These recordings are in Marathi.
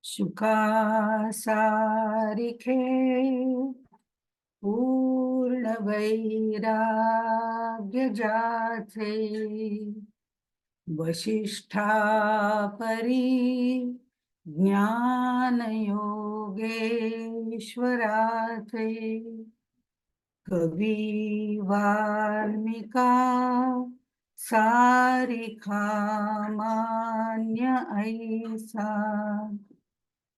शुका सारिखे पूर्ण वैराग्य जाचे वशिष्ठा परी ज्ञान योगेश्वराचे कवी वाल्मिका सारिखा मान्य ऐसा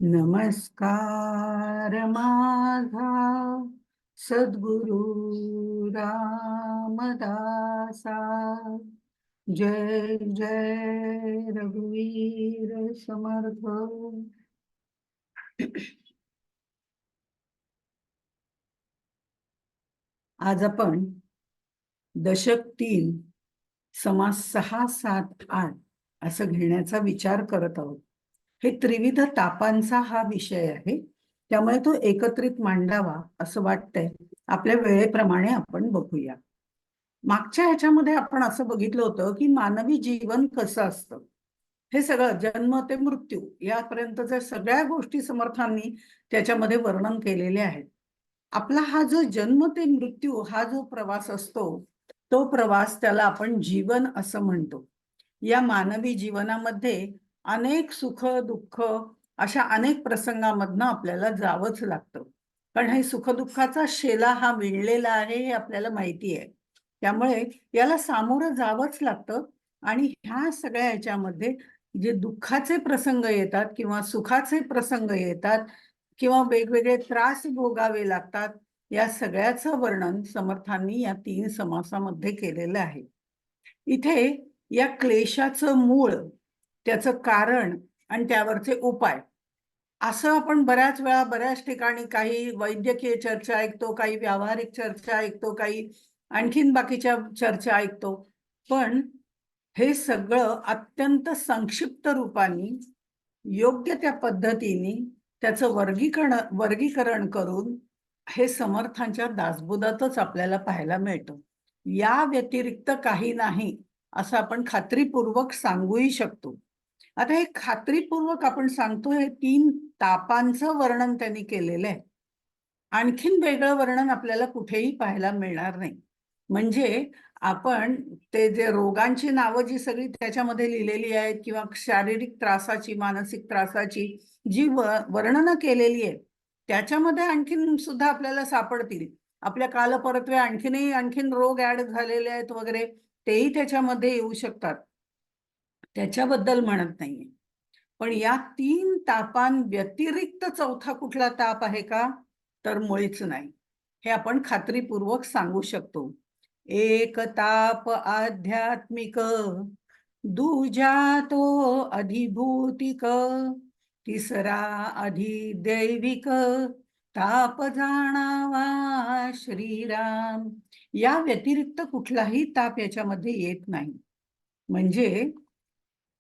नमस्कार माझा सद्गुरु रामदासा जय जय रघुवीर समर्थ। आज आपण दशक 3 समास 6, 7, 8 असं घेण्याचा विचार करत आहोत। हे त्रिविध तापांचा हा विषय आहे, त्यामुळे तो एकत्रित मांडावा असं वाटतंय। आपल्या वेळेप्रमाणे आपण बघूया। मागच्या ह्याच्यामध्ये आपण असं बघितलं होतं की मानवी जीवन कसं असतं, हे सगळं जन्म ते मृत्यू यापर्यंतच्या सगळ्या गोष्टी समर्थांनी त्याच्यामध्ये वर्णन केलेले आहेत। आपला हा जो जन्म ते मृत्यू हा जो प्रवास असतो, तो प्रवास त्याला आपण जीवन असं म्हणतो। या मानवी जीवनामध्ये अनेक सुख दुःख अशा अनेक प्रसंगांमधनं आपल्याला जावंच लागतं, कारण हे सुख दुःखाचा शेला हा विणलेला आहे हे आपल्याला माहिती आहे। त्यामुळे याला सामोरं जावंच लागतं। आणि ह्या सगळ्या ह्याच्यामध्ये जे दुःखाचे प्रसंग येतात किंवा सुखाचे प्रसंग येतात किंवा वेगवेगळे त्रास भोगावे लागतात, या सगळ्याचं वर्णन समर्थांनी या 3 समासामध्ये केलेलं आहे। इथे या क्लेशाचं मूळ, त्याचं कारण आणि त्यावरचे उपाय असं आपण बऱ्याच वेळा बऱ्याच ठिकाणी काही वैद्यकीय चर्चा ऐकतो, काही व्यावहारिक चर्चा ऐकतो, काही आणखीन बाकीच्या चर्चा ऐकतो। पण हे सगळं अत्यंत संक्षिप्त रूपाने योग्य त्या पद्धतीने त्याचं वर्गीकरण करून हे समर्थांच्या दासबोधातच आपल्याला पाहायला मिळतं। या व्यतिरिक्त काही नाही असं आपण खात्रीपूर्वक सांगूही शकतो। आता हे खात्रीपूर्वक आपण सांगतो, हे 3 तापांचं वर्णन त्यांनी केलेलं आहे। आणखीन वेगळं वर्णन आपल्याला कुठेही पाहायला मिळणार नाही। म्हणजे आपण ते जे रोगांची नावं जी सगळी त्याच्यामध्ये लिहिलेली आहेत किंवा शारीरिक त्रासाची मानसिक त्रासाची जी वर्णनं केलेली आहेत, त्याच्यामध्ये आणखीन सुद्धा आपल्याला सापडतील। आपल्या कालपरत्वे आणखीन रोग ऍड झालेले आहेत वगैरे, तेही त्याच्यामध्ये येऊ शकतात, त्याच्याबद्दल म्हणत नाहीये। पण या 3 तापांव्यतिरिक्त चौथा कुठला ताप आहे का, तर मुळीच नाही। हे आपण खात्रीपूर्वक सांगू शकतो। एक ताप आध्यात्मिक, दुजा तो अधिभूतिक, तिसरा अधिदैविक, ताप जाणावा श्रीराम। या व्यतिरिक्त कुठलाही ताप याच्यामध्ये येत नाही। म्हणजे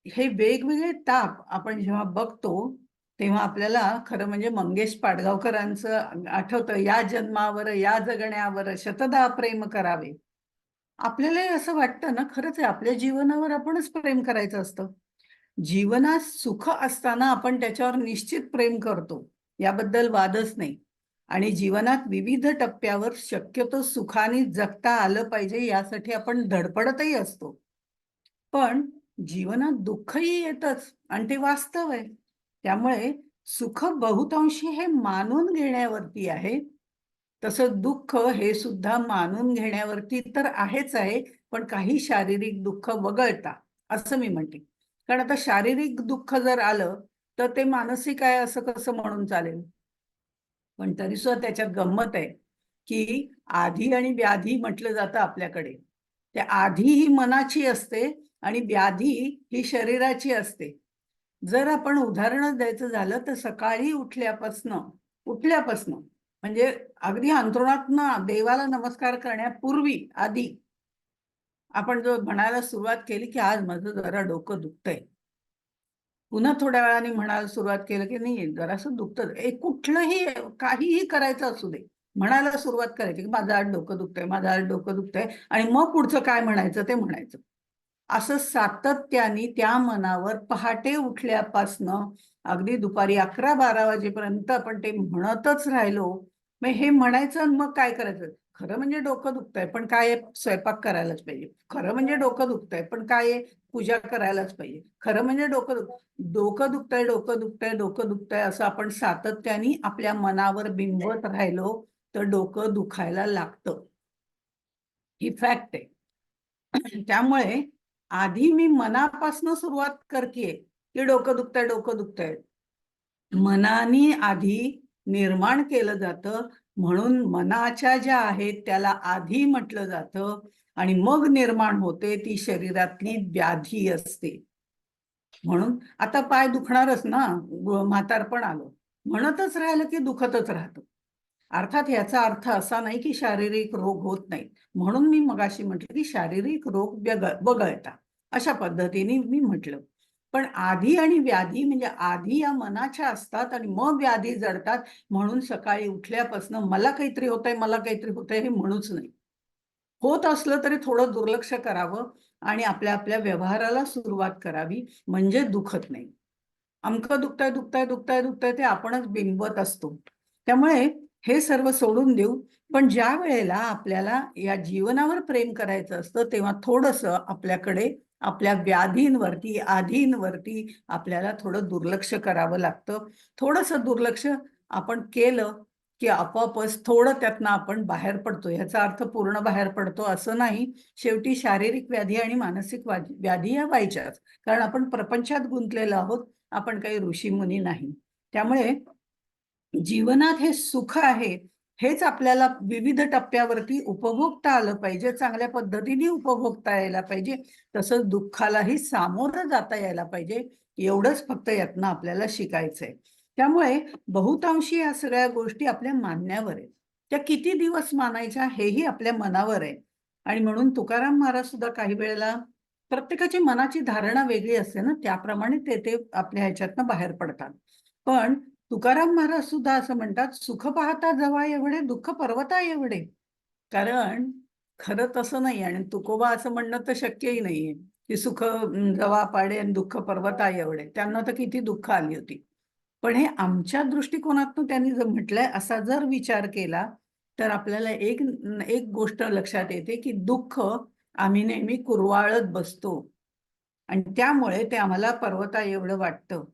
हे वेगवेगळे ताप आपण जेव्हा बघतो तेव्हा आपल्याला खरं म्हणजे मंगेश पाडगावकरांचं आठवतं, या जन्मावर या जगण्यावर शतदा प्रेम करावे। आपल्यालाही असं वाटतं ना, खरंच आहे, आपल्या जीवनावर आपणच प्रेम करायचं असतं। जीवनात सुख असताना आपण त्याच्यावर निश्चित प्रेम करतो, याबद्दल वादच नाही। आणि जीवनात विविध टप्प्यावर शक्यतो सुखाने जगता आलं पाहिजे यासाठी आपण धडपडतही असतो। पण जीवनात दुःखही येतच आणि ते वास्तव आहे। त्यामुळे सुख बहुतांशी हे मानून घेण्यावरती आहे, तसं दुःख हे सुद्धा मानून घेण्यावरती तर आहेच आहे, पण काही शारीरिक दुःख वगळता असं मी म्हणते। कारण आता शारीरिक दुःख जर आलं तर ते मानसिक आहे असं कसं म्हणून चालेल। पण तरी सुद्धा त्याच्यात गंमत आहे की आधी आणि व्याधी म्हटलं जातं आपल्याकडे। त्या आधी ही मनाची असते आणि व्याधी ही शरीराची असते। जर आपण उदाहरण द्यायचं झालं तर सकाळी उठल्यापासनं म्हणजे अगदी अंथरुणातनं देवाला नमस्कार करण्यापूर्वी आधी आपण जो म्हणायला सुरुवात केली की आज माझं जरा डोकं दुखतंय, पुन्हा थोड्या वेळाने म्हणायला सुरुवात केलं की नाही जरासं दुखतं, कुठलंही काहीही करायचं असू दे, म्हणायला सुरुवात करायची की माझं आज डोकं दुखतंय, माझं आज डोकं दुखतंय, आणि मग पुढचं काय म्हणायचं ते म्हणायचं। असं सातत्याने त्या मनावर पहाटे उठल्यापासनं अगदी दुपारी 11-12 वाजेपर्यंत आपण ते म्हणतच राहिलो. मग हे म्हणायचं आणि मग काय करायचं? खरं म्हणजे डोकं दुखतंय पण काय आहे, स्वयंपाक करायलाच पाहिजे. खरं म्हणजे डोकं दुखतंय पण काय आहे, पूजा करायलाच पाहिजे. खरं म्हणजे डोकं दुखतंय, डोकं दुखतंय, डोकं दुखतंय असं आपण सातत्याने आपल्या मनावर बिंबवत राहिलो तर डोकं दुखायला लागतं. ही फॅक्ट आहे. त्यामुळे आधी मी मनापासून सुरुवात करतेय की डोकं दुखतंय, डोकं दुखतंय. मनाने आधी निर्माण केलं जातं, म्हणून मनाच्या ज्या आहेत त्याला आधी म्हटलं जातं आणि मग निर्माण होते ती शरीरातली व्याधी असते. म्हणून आता पाय दुखणारच ना, म्हातारपण आलं म्हणतच राहिलं की दुखतच राहतं. अर्थात याचा अर्थ असा नाही की शारीरिक रोग होत नाहीत. म्हणून मी मगाशी म्हटलं की शारीरिक रोग वगळता अशा पद्धतीने मी म्हटलं. पण आधी आणि व्याधी म्हणजे आधी या मनाच्या असतात आणि मग व्याधी जडतात. म्हणून सकाळी उठल्यापासून मला काहीतरी होतंय, मला काहीतरी होतंय हे म्हणूच नाही. होत असलं तरी थोडं दुर्लक्ष करावं आणि आपल्या आपल्या व्यवहाराला सुरुवात करावी, म्हणजे दुखत नाही. अमकं दुखतंय, दुखतंय, दुखतंय, दुखतंय ते आपणच बिंबवत असतो. त्यामुळे हे सर्व सोडून देऊ. पण ज्या वेळेला आपल्याला या जीवनावर प्रेम करायचं असतं तेव्हा थोडंसं आपल्याकडे आपल्या व्याधींवरती, आधींवरती आपल्याला थोडं दुर्लक्ष करावं लागतं. थोडंसं दुर्लक्ष आपण केलं की आपोआपच थोडं त्यातनं आपण बाहेर पडतो. ह्याचा अर्थ पूर्ण बाहेर पडतो असं नाही. शेवटी शारीरिक व्याधी आणि मानसिक व्याधी या व्हायच्याच. कारण आपण प्रपंचात गुंतलेलो आहोत. आपण काही ऋषीमुनी नाही. त्यामुळे जीवनात हे सुख आहे हेच आपल्याला विविध टप्प्यावरती उपभोगता आलं पाहिजे, चांगल्या पद्धतीने उपभोगता यायला पाहिजे. तसंच दुःखालाही सामोरं जाता यायला पाहिजे. एवढंच फक्त यातनं आपल्याला शिकायचंय. त्यामुळे बहुतांशी या सगळ्या गोष्टी आपल्या मानण्यावर आहेत. त्या किती दिवस मानायच्या हेही आपल्या मनावर आहे. आणि म्हणून तुकाराम महाराज सुद्धा काही वेळेला प्रत्येकाची मनाची धारणा वेगळी असते ना, त्याप्रमाणे ते ते आपल्या ह्याच्यातनं बाहेर पडतात. पण तुकाराम महाराज सुद्धा असं म्हणतात, सुख पाहता जवा एवढे, दुःख पर्वता एवढे. कारण खरं तसं नाही आणि तुकोबा असं म्हणणं तर शक्यही नाहीये की सुख जवा पाडे आणि दुःख पर्वता एवढे. त्यांना तर किती दुःख आली होती. पण हे आमच्या दृष्टिकोनातून त्यांनी जर म्हटलंय असा जर विचार केला तर आपल्याला एक एक गोष्ट लक्षात येते की दुःख आम्ही नेहमी कुरवाळत बसतो आणि त्यामुळे ते आम्हाला पर्वता एवढं वाटतं.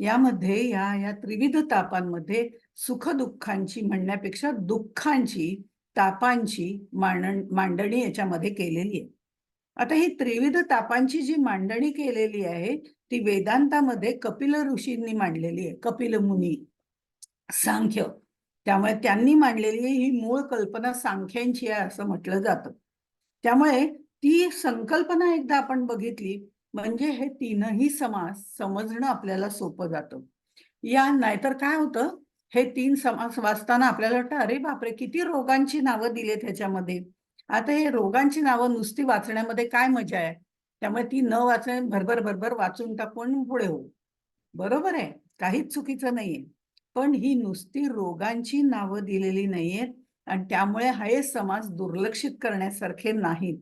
यामध्ये या त्रिविध तापांमध्ये सुख-दुःखांची म्हणण्यापेक्षा दुःखांची, तापांची मांडणी याच्यामध्ये केलेली आहे. आता ही त्रिविध तापांची जी मांडणी केलेली आहे ती वेदांतामध्ये कपिल ऋषींनी मांडलेली आहे. कपिल मुनी, सांख्य. त्यामुळे त्यांनी मांडलेली ही मूळ कल्पना सांख्यांची आहे असं म्हटलं जातं. त्यामुळे ती संकल्पना एकदा आपण बघितली म्हणजे हे तीनही समास समजणं आपल्याला सोपं जातं. या नाहीतर काय होतं, हे तीन समास वाचताना आपल्याला वाटतं अरे बापरे किती रोगांची नावं दिलेत ह्याच्यामध्ये. आता हे रोगांची नावं नुसती वाचण्यामध्ये काय मजा आहे. त्यामुळे ती न वाचण्या भरभर भरभर वाचून टाकून पुढे होऊ. बरोबर आहे, काहीच चुकीचं नाहीये. पण ही नुसती रोगांची नावं दिलेली नाहीयेत आणि त्यामुळे हे समाज दुर्लक्षित करण्यासारखे नाहीत.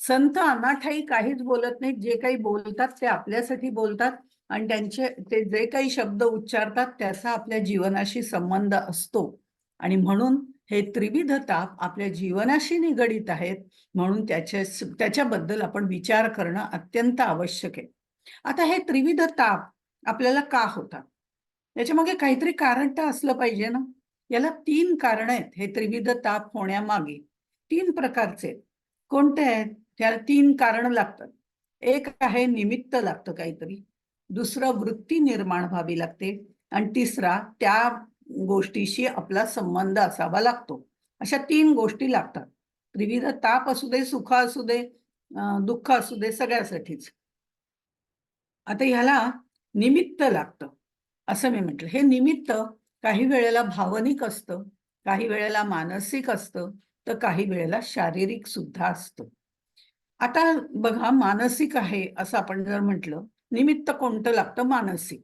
संत अनाठाई काहीच बोलत नाहीत. जे काही बोलतात ते आपल्यासाठी बोलतात आणि त्यांचे ते जे काही शब्द उच्चारतात त्याचा आपल्या जीवनाशी संबंध असतो आणि म्हणून हे त्रिविध ताप आपल्या जीवनाशी निगडित आहेत. म्हणून त्याच्याबद्दल आपण विचार करणं अत्यंत आवश्यक आहे. आता हे त्रिविध ताप आपल्याला का होतात? याच्यामागे काहीतरी कारण तर असलं पाहिजे ना. याला 3 कारण आहेत हे त्रिविध ताप होण्यामागे. 3 प्रकारचे आहेत. कोणते आहेत? त्याला 3 कारण लागतात. एक आहे निमित्त लागतं काहीतरी. दुसरं वृत्ती निर्माण व्हावी लागते आणि तिसरा त्या गोष्टीशी आपला संबंध असावा लागतो. अशा 3 गोष्टी लागतात. त्रिविध ताप असू दे, सुख असू दे, दुःख असू दे, सगळ्यासाठीच. आता ह्याला निमित्त लागतं असं मी म्हटलं. हे निमित्त काही वेळेला भावनिक असतं, काही वेळेला मानसिक असतं, तर काही वेळेला शारीरिक सुद्धा असतं. आता बघा मानसिक आहे असं आपण जर म्हटलं, निमित्त कोणतं लागतं? मानसिक.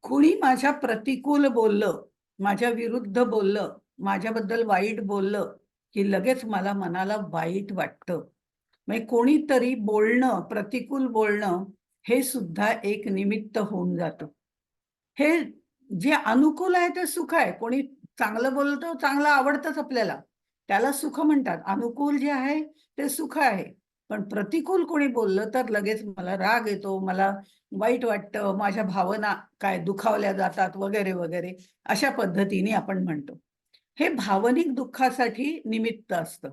कुणी माझ्या प्रतिकूल बोललं, माझ्या विरुद्ध बोललं, माझ्याबद्दल वाईट बोललं, की लगेच मला मनाला वाईट वाटतं. म्हणजे कोणीतरी बोलणं, प्रतिकूल बोलणं हे सुद्धा एक निमित्त होऊन जातं. हे जे अनुकूल आहे ते सुख आहे. कोणी चांगलं बोलतं, चांगलं आवडतंच आपल्याला, त्याला सुख म्हणतात. अनुकूल जे आहे ते सुख आहे. पण प्रतिकूल कोणी बोललं तर लगेच मला राग येतो, मला वाईट वाटतं, माझ्या भावना काय दुखावल्या जातात वगैरे वगैरे, अशा पद्धतीने आपण म्हणतो. हे भावनिक दुःखासाठी निमित्त असतं.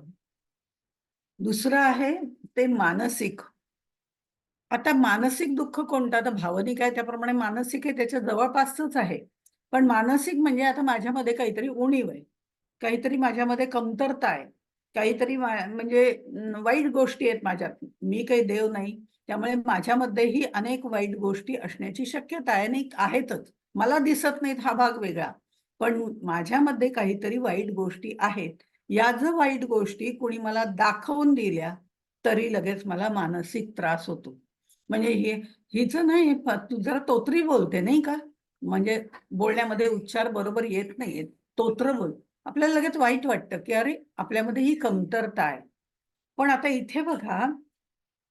दुसरं आहे ते मानसिक. आता मानसिक दुःख कोणतं? आता भावनिक आहे त्याप्रमाणे मानसिक आहे, त्याच्या जवळपासच आहे. पण मानसिक म्हणजे आता माझ्यामध्ये काहीतरी उणीव आहे, काहीतरी माझ्यामध्ये कमतरता आहे, काहीतरी म्हणजे वाईट गोष्टी आहेत माझ्यात. मी काही देव नाही, त्यामुळे माझ्यामध्येही अनेक वाईट गोष्टी असण्याची शक्यता आहे आणि आहेतच. मला दिसत नाहीत हा भाग वेगळा, पण माझ्यामध्ये काहीतरी वाईट गोष्टी आहेत. या जर वाईट गोष्टी कोणी मला दाखवून दिल्या तरी लगेच मला मानसिक त्रास होतो. म्हणजे हिचं नाही, तू जरा तोतरी बोलते नाही का, म्हणजे बोलण्यामध्ये उच्चार बरोबर येत नाहीये, तोत्र बोल. आपल्याला लगेच वाईट वाटतं की अरे आपल्यामध्ये ही कमतरता आहे. पण आता इथे बघा,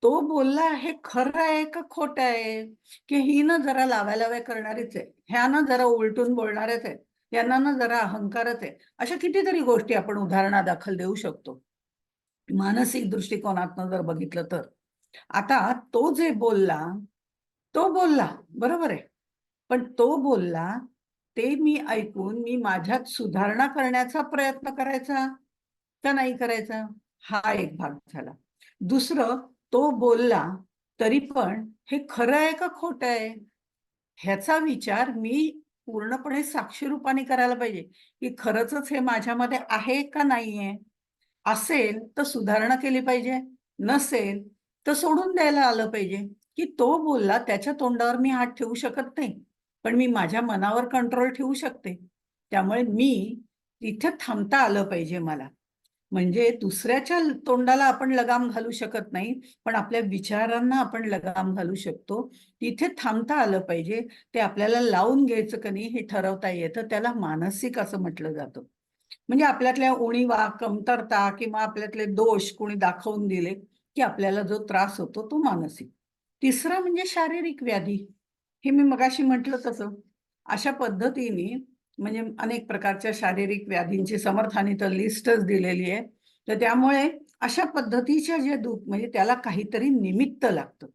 तो बोलला हे खरं आहे का खोटं आहे, की ही ना जरा लाव्या करणारीच आहे, ह्या ना जरा उलटून बोलणाऱ्याच आहेत, यांना ना जरा अहंकारच आहे. अशा कितीतरी गोष्टी आपण उदाहरणादाखल देऊ शकतो, मानसिक दृष्टिकोनातनं जर बघितलं तर. आता तो जे बोलला, तो बोलला, बरोबर आहे. पण तो बोलला, ते मी ऐकून मी माझ्यात सुधारणा करण्याचा प्रयत्न करायचा का नाही करायचा? हा एक भाग झाला. दुसरं, तो बोलला, तरी पण हे खरं आहे का खोटं आहे? ह्याचा विचार मी पूर्णपणे साक्षीरूपाने करायला पाहिजे, की खरंचच हे माझ्यामध्ये आहे का नाहीये? असेल तर सुधारणा केली पाहिजे, नसेल तर सोडून द्यायला आलं पाहिजे, की तो बोलला त्याच्या तोंडावर मी हात ठेवू शकत नाही. पण मी माझ्या मनावर कंट्रोल ठेवू शकते. त्यामुळे मी तिथे थांबता आलं पाहिजे मला. म्हणजे दुसऱ्याच्या तोंडाला आपण लगाम घालू शकत नाही, पण आपल्या विचारांना आपण लगाम घालू शकतो. तिथे थांबता आलं पाहिजे. ते आपल्याला लावून घ्यायचं का नाही हे ठरवता येतं. त्याला मानसिक असं म्हटलं जातं. म्हणजे आपल्यातल्या उणीवा, कमतरता किंवा आपल्यातले दोष कोणी दाखवून दिले, की आपल्याला जो त्रास होतो तो मानसिक. तिसरा म्हणजे शारीरिक व्याधी. हे मी मगाशी म्हटलं तसं. अशा पद्धतीने म्हणजे अनेक प्रकारच्या शारीरिक व्याधींची समर्थाने तर लिस्टच दिलेली आहे. तर त्यामुळे अशा पद्धतीच्या जे दुःख म्हणजे त्याला काहीतरी निमित्त लागतं.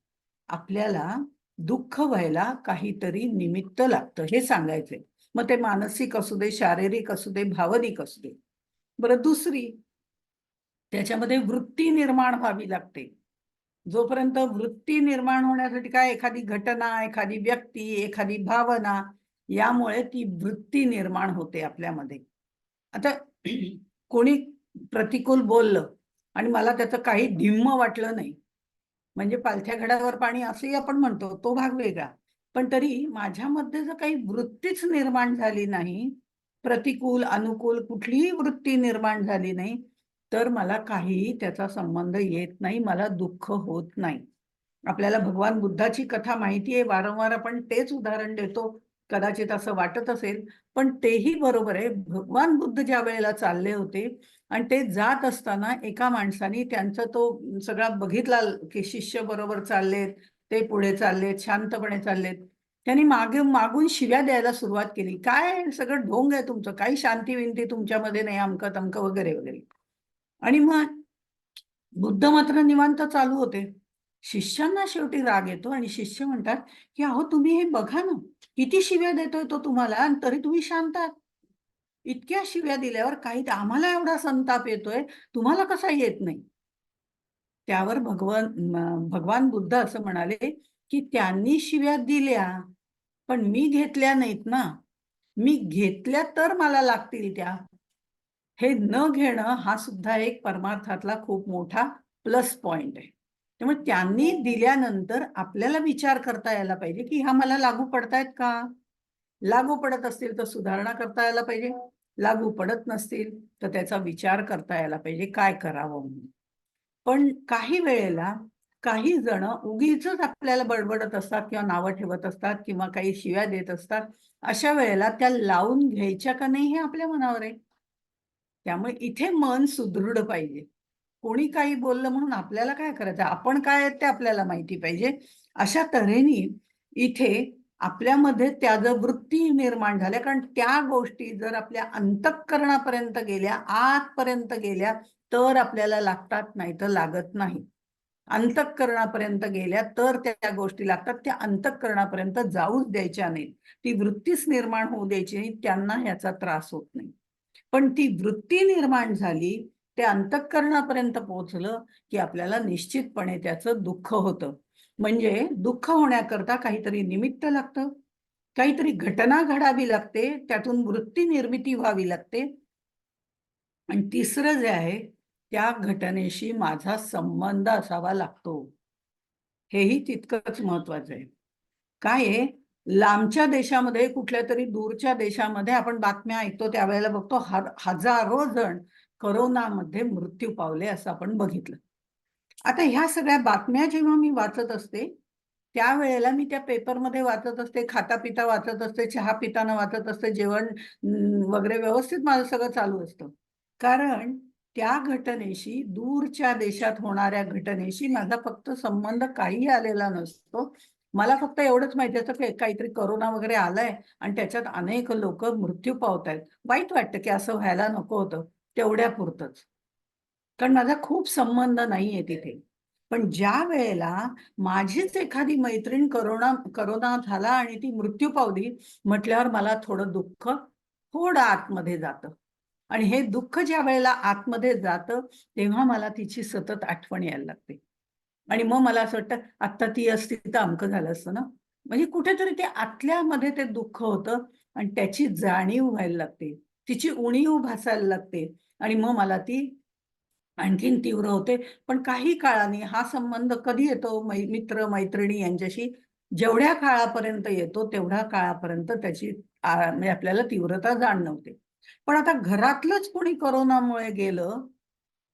आपल्याला दुःख व्हायला काहीतरी निमित्त लागतं हे सांगायचंय. मग ते मानसिक असू दे, शारीरिक असू दे, भावनिक असू दे. बरं दुसरी, त्याच्यामध्ये वृत्ती निर्माण व्हावी लागते. जोपर्यंत वृत्ती निर्माण होण्यासाठी काय एखादी घटना, एखादी व्यक्ती, एखादी भावना यामुळे ती वृत्ती निर्माण होते आपल्यामध्ये. आता कोणी प्रतिकूल बोललं आणि मला त्याचं काही ढिम्म वाटलं नाही, म्हणजे पालथ्या घड्यावर पाणी असंही आपण म्हणतो, तो भाग वेगळा. पण तरी माझ्यामध्ये जर काही वृत्तीच निर्माण झाली नाही, प्रतिकूल, अनुकूल कुठलीही वृत्ती निर्माण झाली नाही, तर मला काहीही त्याचा संबंध येत नाही, मला दुःख होत नाही. आपल्याला भगवान बुद्धाची कथा माहिती आहे, वारंवार आपण तेच उदाहरण देतो. कदाचित असं वाटत असेल, पण तेही बरोबर आहे. भगवान बुद्ध ज्या वेळेला चालले होते आणि ते जात असताना एका माणसाने त्यांचा तो सगळा बघितला, की शिष्य बरोबर चाललेत, ते पुढे चाललेत, शांतपणे चाललेत. त्यांनी मागून शिव्या द्यायला सुरुवात केली. "काय सगळं ढोंग आहे तुमचं, काही शांती-विंती तुमच्यामध्ये नाही, अमकं-तमकं" वगैरे, वगैरे. आणि मग बुद्ध मात्र निवांत चालू होते. शिष्यांना शेवटी राग येतो आणि शिष्य म्हणतात, की "अहो तुम्ही हे बघा ना, किती शिव्या देतोय तो तुम्हाला आणि तरी तुम्ही शांत आहात. इतक्या शिव्या दिल्यावर काही आम्हाला एवढा संताप येतोय, तुम्हाला कसा येत नाही?" त्यावर भगवान बुद्ध असं म्हणाले, की "त्यांनी शिव्या दिल्या, पण मी घेतल्या नाहीत ना. मी घेतल्या तर मला लागतील त्या. हे न घेणं हा सुद्धा एक परमार्थातला खूप मोठा प्लस पॉइंट आहे. त्यामुळे त्यांनी दिल्यानंतर आपल्याला विचार करता यायला पाहिजे, की ह्या मला लागू पडतायत का? लागू पडत असतील तर सुधारणा करता यायला पाहिजे. लागू पडत नसतील तर त्याचा विचार करता यायला पाहिजे, काय करावं म्हणून. पण काही वेळेला काही जण उगीचच आपल्याला बडबडत असतात किंवा नावं ठेवत असतात किंवा काही शिव्या देत असतात. अशा वेळेला त्या लावून घ्यायच्या का नाही हे आपल्या मनावर आहे. त्यामुळे इथे मन सुदृढ पाहिजे. कोणी काही बोललं म्हणून आपल्याला काय करायचं, आपण काय आहे ते आपल्याला माहिती पाहिजे. अशा तऱ्हेने इथे आपल्यामध्ये त्याचं वृत्ती निर्माण झाल्या, कारण त्या गोष्टी जर आपल्या अंतःकरणापर्यंत गेल्या, आतपर्यंत गेल्या, तर आपल्याला लागतात, नाही तर लागत नाही. अंतःकरणापर्यंत गेल्या तर त्या गोष्टी लागतात. त्या अंतःकरणापर्यंत जाऊच द्यायच्या नाहीत. ती वृत्तीच निर्माण होऊ द्यायची नाही, त्यांना याचा त्रास होत नाही. पण ती वृत्ती निर्माण झाली, ते अंतःकरणापर्यंत पोहोचलं की आपल्याला निश्चितपणे त्याचं दुःख होतं. म्हणजे दुःख होण्याकरता काहीतरी निमित्त लागतं, काहीतरी घटना घडावी लागते, त्यातून वृत्ती निर्मिती व्हावी लागते. आणि तिसरं जे आहे, त्या घटनेशी माझा संबंध असावा लागतो. हेही तितकंच महत्वाचं आहे. काय आहे, लांबच्या देशामध्ये, कुठल्या तरी दूरच्या देशामध्ये आपण बातम्या ऐकतो, त्यावेळेला बघतो हजारो जण करोनामध्ये मृत्यू पावले असं आपण बघितलं. आता ह्या सगळ्या बातम्या जेव्हा मी वाचत असते, त्यावेळेला मी त्या पेपरमध्ये वाचत असते, खाता पिता वाचत असते, चहा पिताना वाचत असते, जेवण वगैरे व्यवस्थित माझं सगळं चालू असतं. कारण त्या घटनेशी, दूरच्या देशात होणाऱ्या घटनेशी माझा फक्त संबंध काही आलेला नसतो. मला फक्त एवढंच माहिती असतं की काहीतरी करोना वगैरे आलाय आणि त्याच्यात अनेक लोक मृत्यू पावतायत. वाईट वाटतं की असं व्हायला नको होतं, तेवढ्या पुरतच. कारण माझा खूप संबंध नाहीये तिथे. पण ज्या वेळेला माझीच एखादी मैत्रीण करोना करोना झाला आणि ती मृत्यू पावली म्हटल्यावर मला थोडं दुःख, थोडं आतमध्ये जातं. आणि हे दुःख ज्या वेळेला आतमध्ये जातं, तेव्हा मला तिची सतत आठवण यायला लागते. आणि मग मला असं वाटतं, आत्ता ती असती तर अमकं झालं असतं ना. म्हणजे कुठेतरी ते आतल्यामध्ये ते दुःख होतं आणि त्याची जाणीव व्हायला लागते. तिची उणीव भासायला लागते आणि मग मला ती आणखीन तीव्र होते. पण काही काळाने हा संबंध कधी येतो, मित्र-मैत्रिणी यांच्याशी जेवढ्या काळापर्यंत येतो, तेवढ्या काळापर्यंत त्याची म्हणजे आपल्याला तीव्रता जाणवते. पण आता घरातलंच कोणी कोरोनामुळे गेलं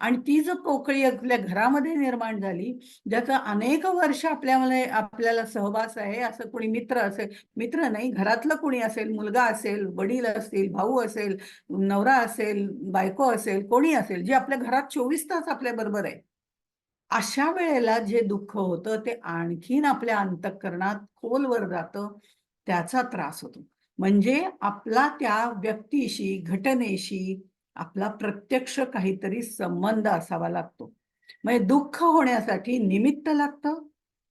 आणि ती जर पोकळी आपल्या घरामध्ये निर्माण झाली, ज्याचा अनेक वर्ष आपल्यामध्ये आपल्याला सहवास आहे, असं कोणी मित्र असेल, मित्र नाही, घरातलं कोणी असेल, मुलगा असेल, वडील असतील, भाऊ असेल, नवरा असेल, बायको असेल, कोणी असेल, जे आपल्या घरात 24 तास आपल्या बरोबर आहे. अशा वेळेला जे दुःख होतं ते आणखीन आपल्या अंतःकरणात खोलवर जातं, त्याचा त्रास होतो. म्हणजे आपला त्या व्यक्तीशी, घटनेशी आपला प्रत्यक्ष काहीतरी संबंध असावा लागतो. म्हणजे दुःख होण्यासाठी निमित्त लागतं,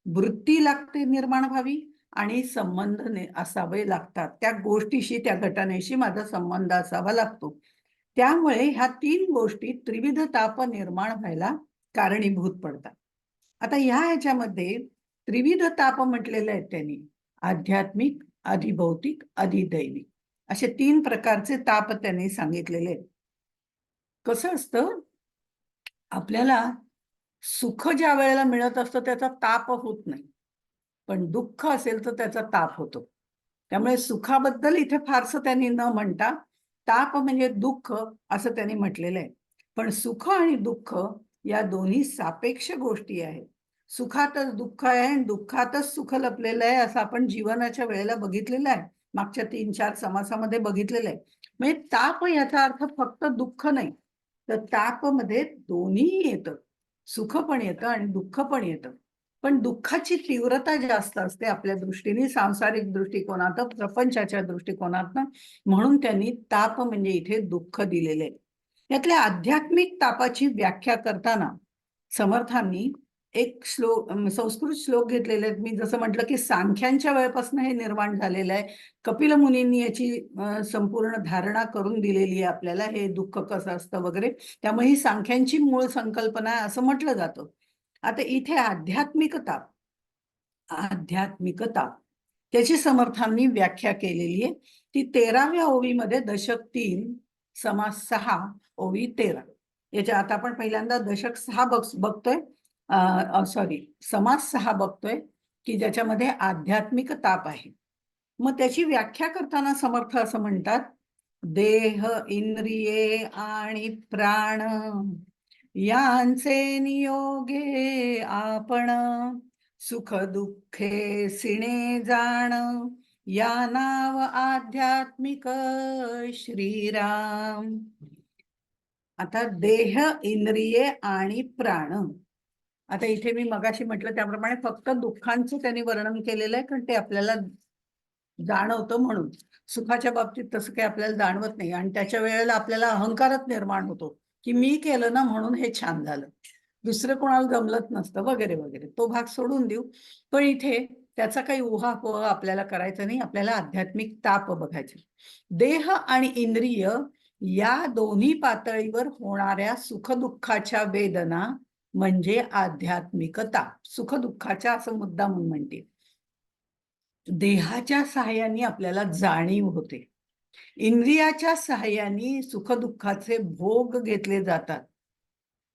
वृत्ती लागते निर्माण व्हावी आणि संबंध असावे लागतात. त्या गोष्टीशी, त्या घटनेशी माझा संबंध असावा लागतो. त्यामुळे ह्या 3 गोष्टी त्रिविध ताप निर्माण व्हायला कारणीभूत पडतात. आता ह्याच्यामध्ये त्रिविध ताप म्हटलेले आहेत त्यांनी. आध्यात्मिक, अधिभौतिक, अधिदैविक असे 3 प्रकारचे ताप त्यांनी सांगितलेले आहेत. कसं असतं, आपल्याला सुख ज्या वेळेला मिळत असतं त्याचा ताप होत नाही. पण दुःख असेल तर त्याचा ताप होतो. त्यामुळे सुखाबद्दल इथे फारसं त्यांनी न म्हणता ताप म्हणजे दुःख असं त्यांनी म्हटलेलं आहे. पण सुख आणि दुःख या दोन्ही सापेक्ष गोष्टी आहेत. सुखातच दुःख आहे आणि दुःखातच सुख लपलेलं आहे असं आपण जीवनाच्या वेळेला बघितलेलं आहे. मागच्या 3-4 समासामध्ये बघितलेलं आहे. म्हणजे ताप याचा अर्थ फक्त दुःख नाही, तर तापमध्ये दोन्ही येतं. सुख पण येतं आणि दुःख पण येतं. पण दुःखाची तीव्रता जास्त असते आपल्या दृष्टीने, सांसारिक दृष्टिकोनात, प्रपंचाच्या दृष्टिकोनातनं. म्हणून त्यांनी ताप म्हणजे इथे दुःख दिलेले आहे. यातल्या आध्यात्मिक तापाची व्याख्या करताना समर्थांनी एक संस्कृत श्लोक घेतलेले आहेत. मी जसं म्हटलं की सांख्यांच्या वेळेपासून हे निर्माण झालेलं आहे. कपिल मुनींनी याची संपूर्ण धारणा करून दिलेली आहे आपल्याला, हे दुःख कसं असतं वगैरे. त्यामुळे ही सांख्यांची मूळ संकल्पना आहे असं म्हटलं जातं. आता इथे आध्यात्मिकता, आध्यात्मिकता त्याची समर्थांनी व्याख्या केलेली आहे. ती 13व्या ओवीमध्ये दशक 3 समास 6 ओवी 13 याच्या आता आपण पहिल्यांदा दशक 6 बघतोय, सॉरी समास 6 बघतोय की ज्याच्यामध्ये आध्यात्मिक ताप आहे. मग त्याची व्याख्या करताना समर्थ असं म्हणतात, देह, इंद्रिये आणि प्राण यांचे नियोगे आपण सुख दुःखे सिणे जाण, या नाव आध्यात्मिक श्रीराम. आता देह, इंद्रिये आणि प्राण. आता इथे मी मगाशी म्हटलं त्याप्रमाणे फक्त दुःखांचं त्यांनी वर्णन केलेलं आहे, कारण ते आपल्याला जाणवतं म्हणून. सुखाच्या बाबतीत तसं काही आपल्याला जाणवत नाही, आणि त्याच्या वेळेला आपल्याला अहंकारच निर्माण होतो की मी केलं ना म्हणून हे छान झालं, दुसरं कोणाला जमलंच नसतं वगैरे वगैरे. तो भाग सोडून देऊ. पण इथे त्याचा काही उहापोह आपल्याला करायचा नाही. आपल्याला आध्यात्मिक ताप बघायचे. देह आणि इंद्रिय या दोन्ही पातळीवर होणाऱ्या सुखदुःखाच्या वेदना म्हणजे आध्यात्मिक ताप. सुखदुःखाच्या असं मुद्दा म्हणून म्हणते. देहाच्या सहाय्याने आपल्याला जाणीव होते, इंद्रियाच्या सहाय्याने सुखदुःखाचे भोग घेतले जातात,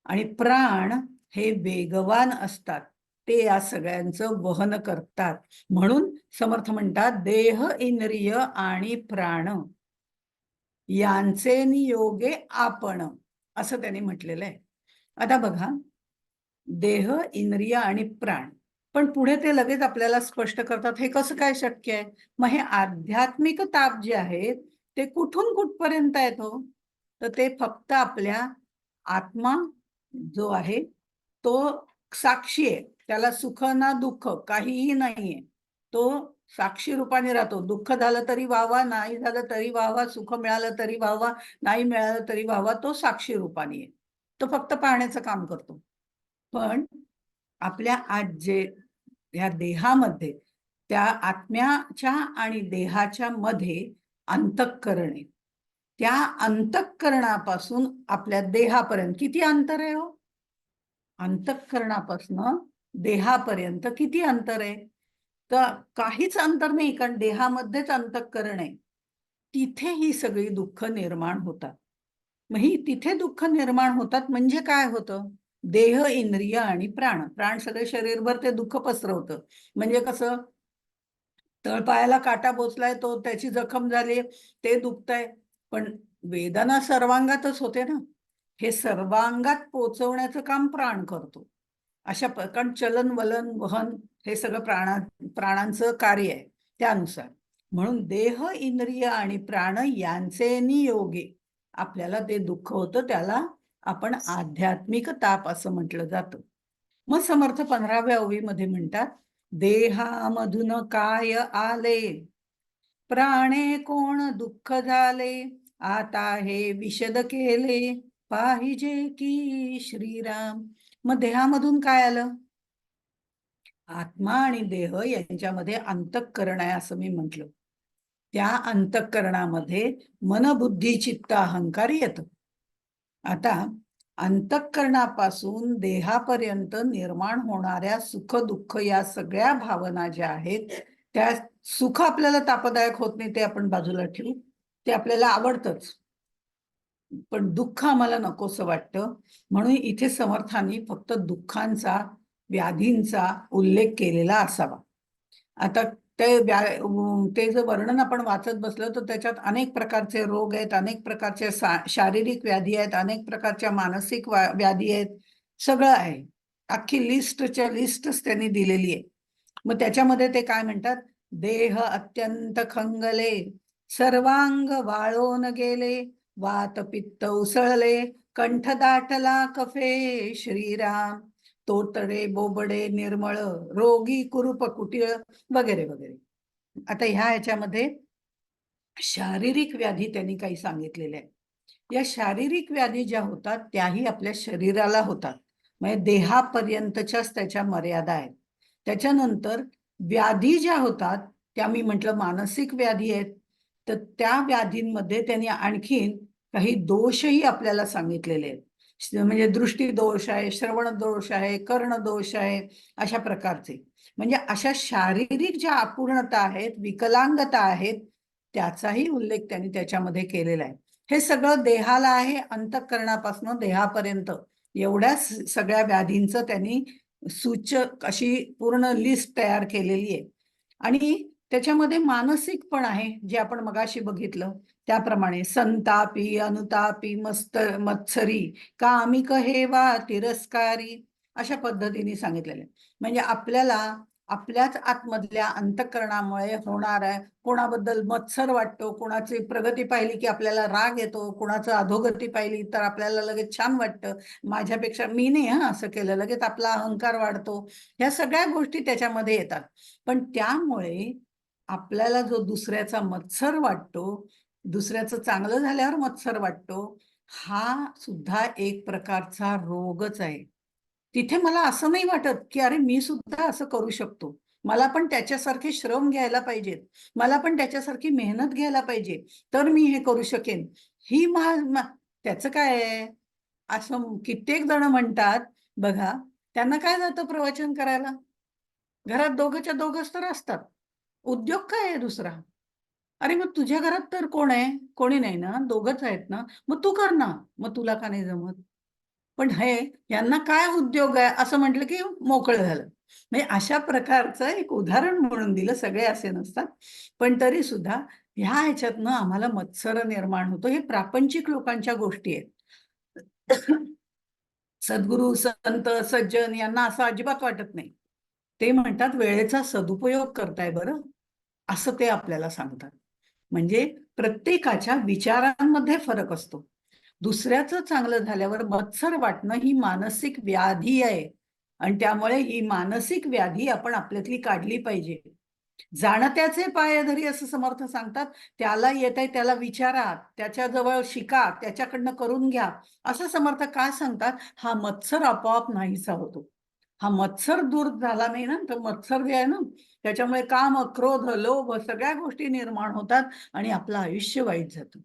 आणि प्राण हे वेगवान असतात, ते या सगळ्यांचं वहन करतात. म्हणून समर्थ म्हणतात देह, इंद्रिय आणि प्राण यांचे नियोगे आपण, असं त्यांनी म्हटलेलं आहे. आता बघा, देह, इंद्रिय आणि प्राण, पण पुढे ते लगेच आपल्याला स्पष्ट करतात हे कसं काय शक्य आहे. मग हे आध्यात्मिक ताप जे आहेत ते कुठून कुठपर्यंत आहेत हो? तर ते फक्त आपल्या आत्मा जो आहे तो साक्षी आहे, त्याला सुख ना दुःख काहीही नाहीये, तो साक्षी रूपाने राहतो. दुःख झालं तरी वाहवा, नाही झालं तरी वाहवा, सुख मिळालं तरी वाहवा, नाही मिळालं तरी वाहवा, तो साक्षी रूपाने आहे. तो फक्त पाहण्याचं काम करतो. पण आपल्या आज जे ह्या देहामध्ये, त्या आत्म्याच्या आणि देहाच्या मध्ये अंतःकरण आहे. त्या अंतःकरणापासून आपल्या देहापर्यंत किती अंतर आहे हो? अंतःकरणापासून देहापर्यंत किती अंतर आहे? तर काहीच अंतर नाही, कारण देहामध्येच अंतःकरण आहे. तिथे ही सगळी दुःख निर्माण होतात. मग ही तिथे दुःख निर्माण होतात म्हणजे काय होतं? देह, इंद्रिय आणि प्राण, प्राण सगळे शरीरभर ते दुःख पसरवतं. म्हणजे कसं, तळपायाला काटा बोचलाय, तो त्याची जखम झाली, ते दुखतंय, पण वेदना सर्वांगातच होते ना. हे सर्वांगात पोचवण्याचं काम प्राण करतो. अशा कारण चलन, वलन, वहन हे सगळं प्राणांचं कार्य आहे त्यानुसार. म्हणून देह, इंद्रिय आणि प्राण यांचे नियोगे आपल्याला ते दुःख होतं, त्याला आपण आध्यात्मिक ताप असं म्हटलं जातं. मग समर्थ 15व्या ओवीमध्ये म्हणतात, देहामधून काय आले, प्राणे कोण दुःख झाले, आता हे विशद केले, पाहिजे की श्रीराम. मग देहामधून काय आलं? आत्मा आणि देह यांच्यामध्ये अंतःकरण आहे असं मी म्हटलं. त्या अंतःकरणामध्ये मन, बुद्धी, चित्त, अहंकार येतं. आता अंतःकरणापासून देहापर्यंत निर्माण होणाऱ्या सुख दुःख या सगळ्या भावना ज्या आहेत, त्या सुख आपल्याला तापदायक होत नाही, ते आपण बाजूला ठेवू, ते आपल्याला आवडतंच, पण दुःख आम्हाला नकोसं वाटतं. म्हणून इथे समर्थांनी फक्त दुःखांचा, व्याधींचा उल्लेख केलेला असावा. आता ते जर वर्णन आपण वाचत बसलो तर त्याच्यात अनेक प्रकारचे रोग आहेत, अनेक प्रकारचे शारीरिक व्याधी आहेत, अनेक प्रकारच्या मानसिक व्याधी आहेत, सगळं आहे. अख्खी लिस्टच्या लिस्टच त्यांनी दिलेली आहे. मग त्याच्यामध्ये ते काय म्हणतात, देह अत्यंत खंगले, सर्वांग वाळून गेले, वात पित्त उसळले, कंठ दाटला कफे श्रीराम, तोतडे बोबडे निर्मळ, रोगी कुरूप कुटीळ, वगैरे वगैरे. आता ह्या ह्याच्यामध्ये शारीरिक व्याधी त्यांनी काही सांगितलेल्या आहेत. या शारीरिक व्याधी ज्या होतात त्याही आपल्या शरीराला होतात, म्हणजे देहापर्यंतच्याच त्याच्या मर्यादा आहेत. त्याच्यानंतर व्याधी ज्या होतात त्या मी म्हटलं मानसिक व्याधी आहेत, तर त्या व्याधींमध्ये त्यांनी आणखीन काही दोषही आपल्याला सांगितलेले आहेत. म्हणजे दृष्टी दोष आहे, श्रवण दोष आहे, कर्ण दोष आहे, अशा प्रकारचे. म्हणजे अशा शारीरिक ज्या अपूर्णता आहेत, विकलांगता आहेत, त्याचाही उल्लेख त्यांनी त्याच्यामध्ये केलेला आहे. हे सगळं देहाला आहे, अंतःकरणापासून देहापर्यंत एवढ्या सगळ्या व्याधींचं त्यांनी सूचक अशी पूर्ण लिस्ट तयार केलेली आहे. आणि त्याच्यामध्ये मानसिक पण आहे, जे आपण मगाशी बघितलं त्याप्रमाणे संतापी, अनुतापी, मत्सरी, कामिक हेवा, तिरस्कारी, अशा पद्धतीने सांगितलेले. म्हणजे आपल्याला आपल्याच आतमधल्या अंतःकरणामुळे होणार आहे. कोणाबद्दल मत्सर वाटतो, कोणाची प्रगती पाहिली की आपल्याला राग येतो, कोणाचं अधोगती पाहिली तर आपल्याला लगेच छान वाटतं, माझ्यापेक्षा मी नाही असं केलं, लगेच आपला अहंकार वाढतो. ह्या सगळ्या गोष्टी त्याच्यामध्ये येतात. पण त्यामुळे आपल्याला जो दुसऱ्याचा मत्सर वाटतो, दुसऱ्याचं चांगलं झाल्यावर मत्सर वाटतो, हा सुद्धा एक प्रकारचा रोगच आहे. तिथे मला असं नाही वाटत की अरे मी सुद्धा असं करू शकतो, मला पण त्याच्यासारखे श्रम घ्यायला पाहिजेत, मला पण त्याच्यासारखी मेहनत घ्यायला पाहिजे, तर मी हे करू शकेन. ही त्याचं काय आहे? असं कित्येक जण म्हणतात बघा, त्यांना काय जातं प्रवचन करायला? घरात दोघंच्या दोघंच तर असतात, उद्योग काय आहे दुसरा? अरे मग तुझ्या घरात तर कोण आहे? कोणी नाही ना, दोघंच आहेत ना, मग तू कर ना. मग तुला का नाही जमत? पण हे यांना काय उद्योग आहे असं म्हटलं की मोकळं झालं. म्हणजे अशा प्रकारचं एक उदाहरण म्हणून दिलं, सगळे असे नसतात. पण तरी सुद्धा ह्या ह्याच्यातनं आम्हाला मत्सर निर्माण होतो. हे प्रापंचिक लोकांच्या गोष्टी आहेत. सद्गुरू, संत, सज्जन यांना असं अजिबात वाटत नाही. ते म्हणतात वेळेचा सदुपयोग करताय बरं, असं ते आपल्याला सांगतात. म्हणजे प्रत्येकाच्या विचारांमध्ये फरक असतो. दुसऱ्याचं चांगलं झाल्यावर मत्सर वाटणं ही मानसिक व्याधी आहे, आणि त्यामुळे ही मानसिक व्याधी आपण आपल्यातली काढली पाहिजे. जाणत्याचे पाय धरी असं समर्थ सांगतात. त्याला येत आहे त्याला विचारा, त्याच्याजवळ शिका, त्याच्याकडनं करून घ्या, असं समर्थ काय सांगतात? हा मत्सर आपोआप नाहीसा होतो. हा मत्सर दूर झाला नाही ना, तर मत्सर जे आहे ना, त्याच्यामुळे काम, क्रोध, लोभ सगळ्या गोष्टी निर्माण होतात आणि आपलं आयुष्य वाईट जातं.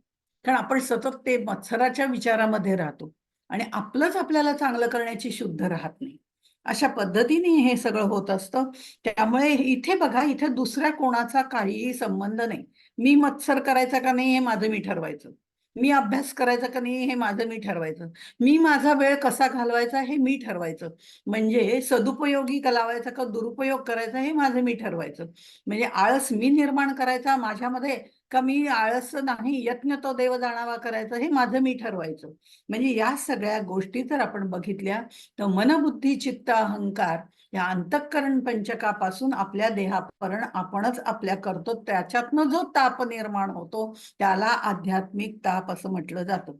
कारण आपण सतत ते मत्सराच्या विचारामध्ये राहतो आणि आपलंच आपल्याला चांगलं करण्याची शुद्ध राहत नाही. अशा पद्धतीने हे सगळं होत असतं. त्यामुळे इथे बघा, इथे दुसऱ्या कोणाचा काहीही संबंध नाही. मी मत्सर करायचा का नाही हे माझं मी ठरवायचं, मी अभ्यास करायचा का नाही हे माझं मी ठरवायचं, मी माझा वेळ कसा घालवायचा हे मी ठरवायचं, म्हणजे सदुपयोगी लावायचा का दुरुपयोग करायचा हे माझं मी ठरवायचं. म्हणजे आळस मी निर्माण करायचा माझ्यामध्ये, का मी आळस नाही, यत्न तो देव जाणावा करायचं हे माझं मी ठरवायचं. म्हणजे या सगळ्या गोष्टी जर आपण बघितल्या तर मन, बुद्धी, चित्त, अहंकार या अंतःकरण पंचकापासून आपल्या देहापर्यंत आपणच आपल्या करतो. त्याच्यातनं जो ताप निर्माण होतो त्याला आध्यात्मिक ताप असं म्हटलं जातं.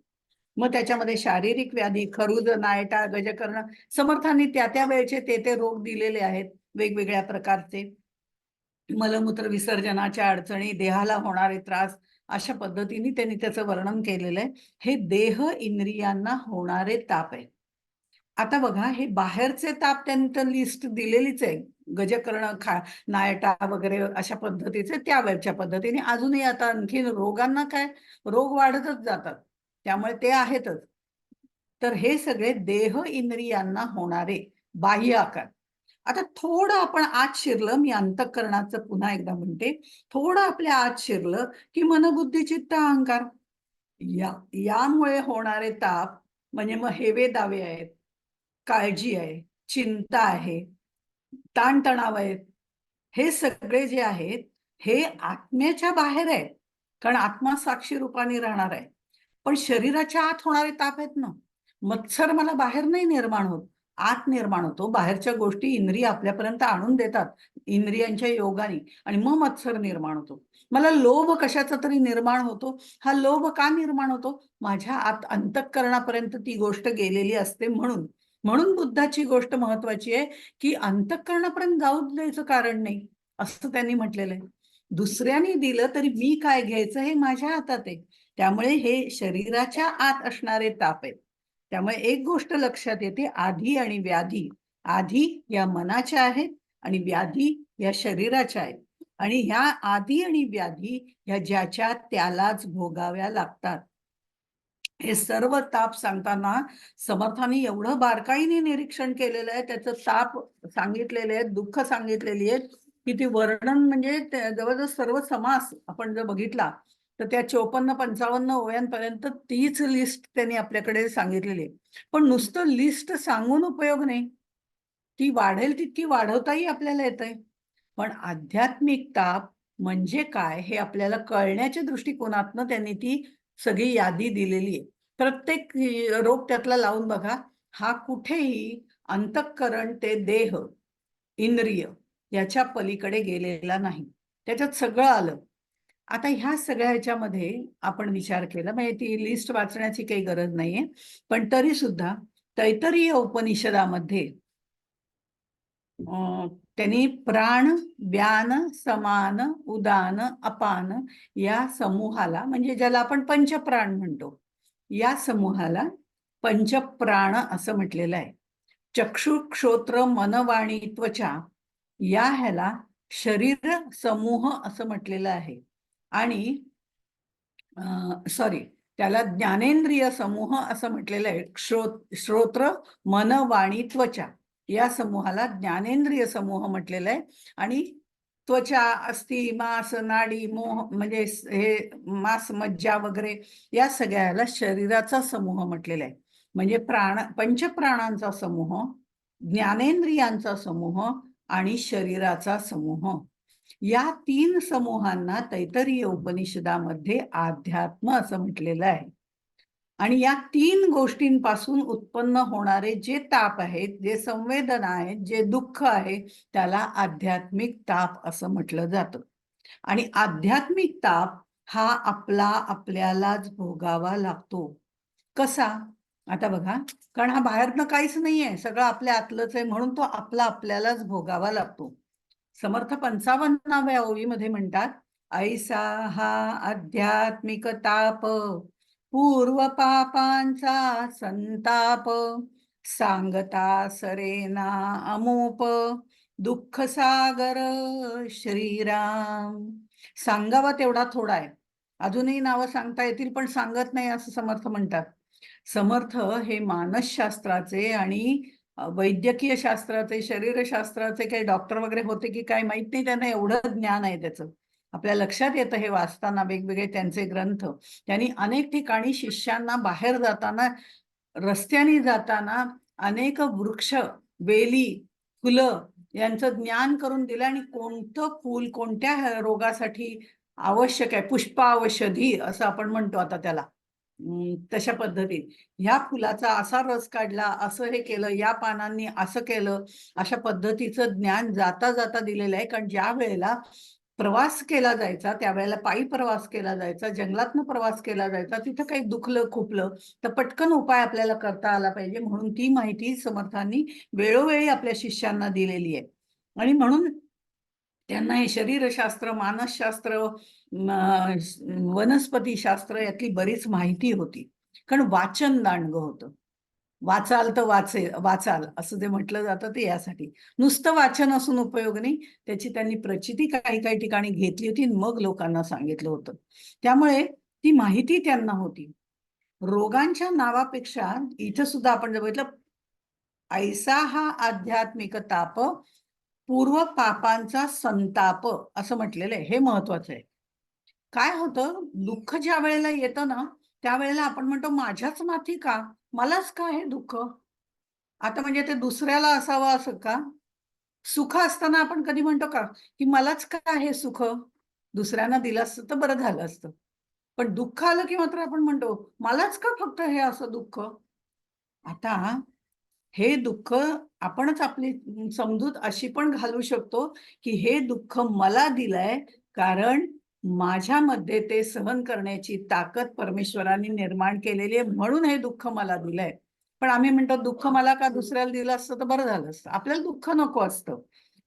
मग त्याच्यामध्ये शारीरिक व्याधी, खरुज, नायटा, गजकर्ण, समर्थांनी त्या त्या वेळचे ते रोग दिलेले आहेत वेगवेगळ्या प्रकारचे. मलमूत्र विसर्जनाच्या अडचणी, देहाला होणारे त्रास, अशा पद्धतीने त्यांनी त्याचं वर्णन केलेलं आहे. हे देह इंद्रियांना होणारे ताप आहे. आता बघा, हे बाहेरचे ताप त्यांनी तर लिस्ट दिलेलीच आहे. गजकर्ण, नायटा वगैरे अशा पद्धतीचे त्यावेळच्या पद्धतीने. अजूनही आता आणखी रोगांना काय, रोग वाढतच जातात, त्यामुळे ते आहेतच. तर हे सगळे देह इंद्रियांना होणारे बाह्य आकार. आता थोडं आपण आत शिरलं, मी अंतःकरणाचं पुन्हा एकदा म्हणते, थोडं आपल्या आत शिरलं की मन, बुद्धी, चित्त, अहंकार यामुळे होणारे ताप म्हणजे मग हेवे दावे आहेत, काळजी आहे, चिंता आहे, ताणतणाव आहेत. हे सगळे जे आहेत हे आत्म्याच्या बाहेर आहे, कारण आत्मा साक्षी रूपाने राहणार आहे. पण शरीराच्या आत होणारे ताप आहेत ना, मत्सर मला बाहेर नाही निर्माण होत, आत निर्माण होतो. बाहेरच्या गोष्टी इंद्रिय आपल्यापर्यंत आणून देतात इंद्रियांच्या योगाने, आणि मग मत्सर निर्माण होतो. मला लोभ कशाचा तरी निर्माण होतो. हा लोभ का निर्माण होतो? माझ्या आत अंतःकरणापर्यंत ती गोष्ट गेलेली असते म्हणून. म्हणून बुद्धाची गोष्ट महत्वाची आहे की अंतःकरणापर्यंत जाऊ द्यायचं कारण नाही, असं त्यांनी म्हटलेलं आहे. दुसऱ्याने दिलं तरी मी काय घ्यायचं हे माझ्या हातात आहे. त्यामुळे हे शरीराच्या आत असणारे ताप आहेत. त्यामुळे एक गोष्ट लक्षात येते, आधी आणि व्याधी. आधी या मनाच्या आहेत आणि व्याधी या शरीराच्या आहेत. आणि ह्या आधी आणि व्याधी ह्या ज्याच्या त्यालाच भोगाव्या लागतात. हे सर्व ताप सांगताना समर्थांनी एवढं बारकाईने निरीक्षण केलेलं आहे, त्याचं ताप सांगितलेले आहेत, दुःख सांगितलेली आहेत, की ती वर्णन म्हणजे जवळजवळ सर्व समास आपण जर बघितला तर त्या 54-55 ओव्यांपर्यंत तीच लिस्ट त्यांनी आपल्याकडे सांगितलेली आहे. पण नुसतं लिस्ट सांगून उपयोग नाही, ती वाढेल तितकी वाढवताही आपल्याला येतंय. पण आध्यात्मिक ताप म्हणजे काय हे आपल्याला कळण्याच्या दृष्टिकोनातनं त्यांनी ती सगळी यादी दिलेली आहे. प्रत्येक रोग त्यातला लावून बघा, हा कुठेही अंतःकरण ते देह, इंद्रिय याच्या पलीकडे गेलेला नाही. त्याच्यात सगळं आलं. आता ह्या सगळ्या ह्याच्यामध्ये आपण विचार केला, म्हणजे ती लिस्ट वाचण्याची काही गरज नाहीये, पण तरी सुद्धा तैत्तरीय उपनिषदामध्ये त्यांनी प्राण, व्यान, समान, उदान, अपान या समूहाला, म्हणजे ज्याला आपण पंचप्राण म्हणतो, या समूहाला पंचप्राण असं म्हटलेलं आहे. चक्षु, श्रोत्र, मन, वाणी, त्वचा या ह्याला शरीर समूह असं म्हटलेलं आहे. आणि सॉरी, त्याला ज्ञानेंद्रिय समूह असं म्हटलेलं आहे. श्रोत्र, मन, वाणी, त्वचा या समूहाला ज्ञानेंद्रिय समूह म्हटलेलं आहे. आणि त्वचा, अस्थि, मांस, नाडी, मोह, म्हणजे हे मांस, मज्जा वगैरे या सगळ्याला शरीराचा समूह म्हटलेला आहे. म्हणजे पंचप्राणांचा समूह, ज्ञानेंद्रियांचा समूह आणि शरीराचा समूह, या 3 समूहांना तैत्तरीय उपनिषदामध्ये अध्यात्म असं म्हटलेलं आहे. आणि या 3 गोष्टींपासून उत्पन्न होणारे जे ताप आहेत, जे संवेदना आहेत, जे दुःख आहे, त्याला आध्यात्मिक ताप असं म्हटलं जातं. आणि आध्यात्मिक ताप हा आपल्यालाच भोगावा लागतो. कसा? आता बघा, कारण हा बाहेरनं काहीच नाहीये, सगळं आपल्या आतलंच आहे, म्हणून तो आपल्यालाच भोगावा लागतो. समर्थ 55व्या ओळीमध्ये म्हणतात, ऐसा हा आध्यात्मिक ताप, पूर्व पापांचा संताप, सांगता सरेना अमोप, दुःख सागर श्रीराम. सांगावा तेवढा थोडा आहे. अजूनही नावं सांगता येतील, पण सांगत नाही असं समर्थ म्हणतात. समर्थ हे मानसशास्त्राचे आणि वैद्यकीय शास्त्राचे, शरीरशास्त्राचे काही डॉक्टर वगैरे होते की काय माहित नाही, त्यांना एवढं ज्ञान आहे त्याचं. आपल्या लक्षात येतं हे वाचताना वेगवेगळे त्यांचे ग्रंथ. त्यांनी अनेक ठिकाणी शिष्यांना बाहेर जाताना, रस्त्याने जाताना अनेक वृक्ष, वेली, फुलं यांचं ज्ञान करून दिलं. आणि कोणतं फूल कोणत्या रोगासाठी आवश्यक आहे, पुष्पावषधी असं आपण म्हणतो आता त्याला, तशा पद्धतीत ह्या फुलाचा असा रस काढला, असं हे केलं, या पानांनी असं केलं, अशा पद्धतीचं ज्ञान जाता जाता दिलेलं आहे. कारण ज्या वेळेला प्रवास केला जायचा, त्यावेळेला पायी प्रवास केला जायचा, जंगलातनं प्रवास केला जायचा, तिथं काही दुखलं खुपलं तर पटकन उपाय आपल्याला करता आला पाहिजे, म्हणून ती माहिती समर्थांनी वेळोवेळी आपल्या शिष्यांना दिलेली आहे. आणि म्हणून त्यांना हे शरीरशास्त्र, मानसशास्त्र, वनस्पतीशास्त्र यातली बरीच माहिती होती. कारण वाचन दांडगं होतं. वाचाल तर वाचाल असं जे म्हटलं जातं ते यासाठी. नुसतं वाचन असून उपयोग नाही, त्याची त्यांनी प्रचिती काही काही ठिकाणी घेतली होती, मग लोकांना सांगितलं होतं. त्यामुळे ती माहिती त्यांना होती. रोगांच्या नावापेक्षा इथं सुद्धा आपण जर बघितलं, ऐसा हा आध्यात्मिक ताप, पूर्व पापांचा संताप असं म्हटलेलं आहे. हे महत्वाचं आहे. काय होतं, दुःख ज्या वेळेला येतं ना, त्यावेळेला आपण म्हणतो माझ्याच माथी का, मलाच का हे दुःख. आता म्हणजे ते दुसऱ्याला असावं असं का? सुख असताना आपण कधी म्हणतो का की मलाच का हे सुख, दुसऱ्यांना दिलं असतं तर बरं झालं असतं. पण दुःख आलं की मात्र आपण म्हणतो मलाच का फक्त हे असं दुःख. आता हे दुःख आपणच आपली समजूत अशी पण घालू शकतो की हे दुःख मला दिलंय, कारण माझ्यामध्ये ते सहन करण्याची ताकद परमेश्वराने निर्माण केलेली आहे, म्हणून हे दुःख मला दिलंय. पण आम्ही म्हणतो दुःख मला का दुसऱ्याला दिलं असतं तर बरं झालं असतं. आपल्याला दुःख नको असतं,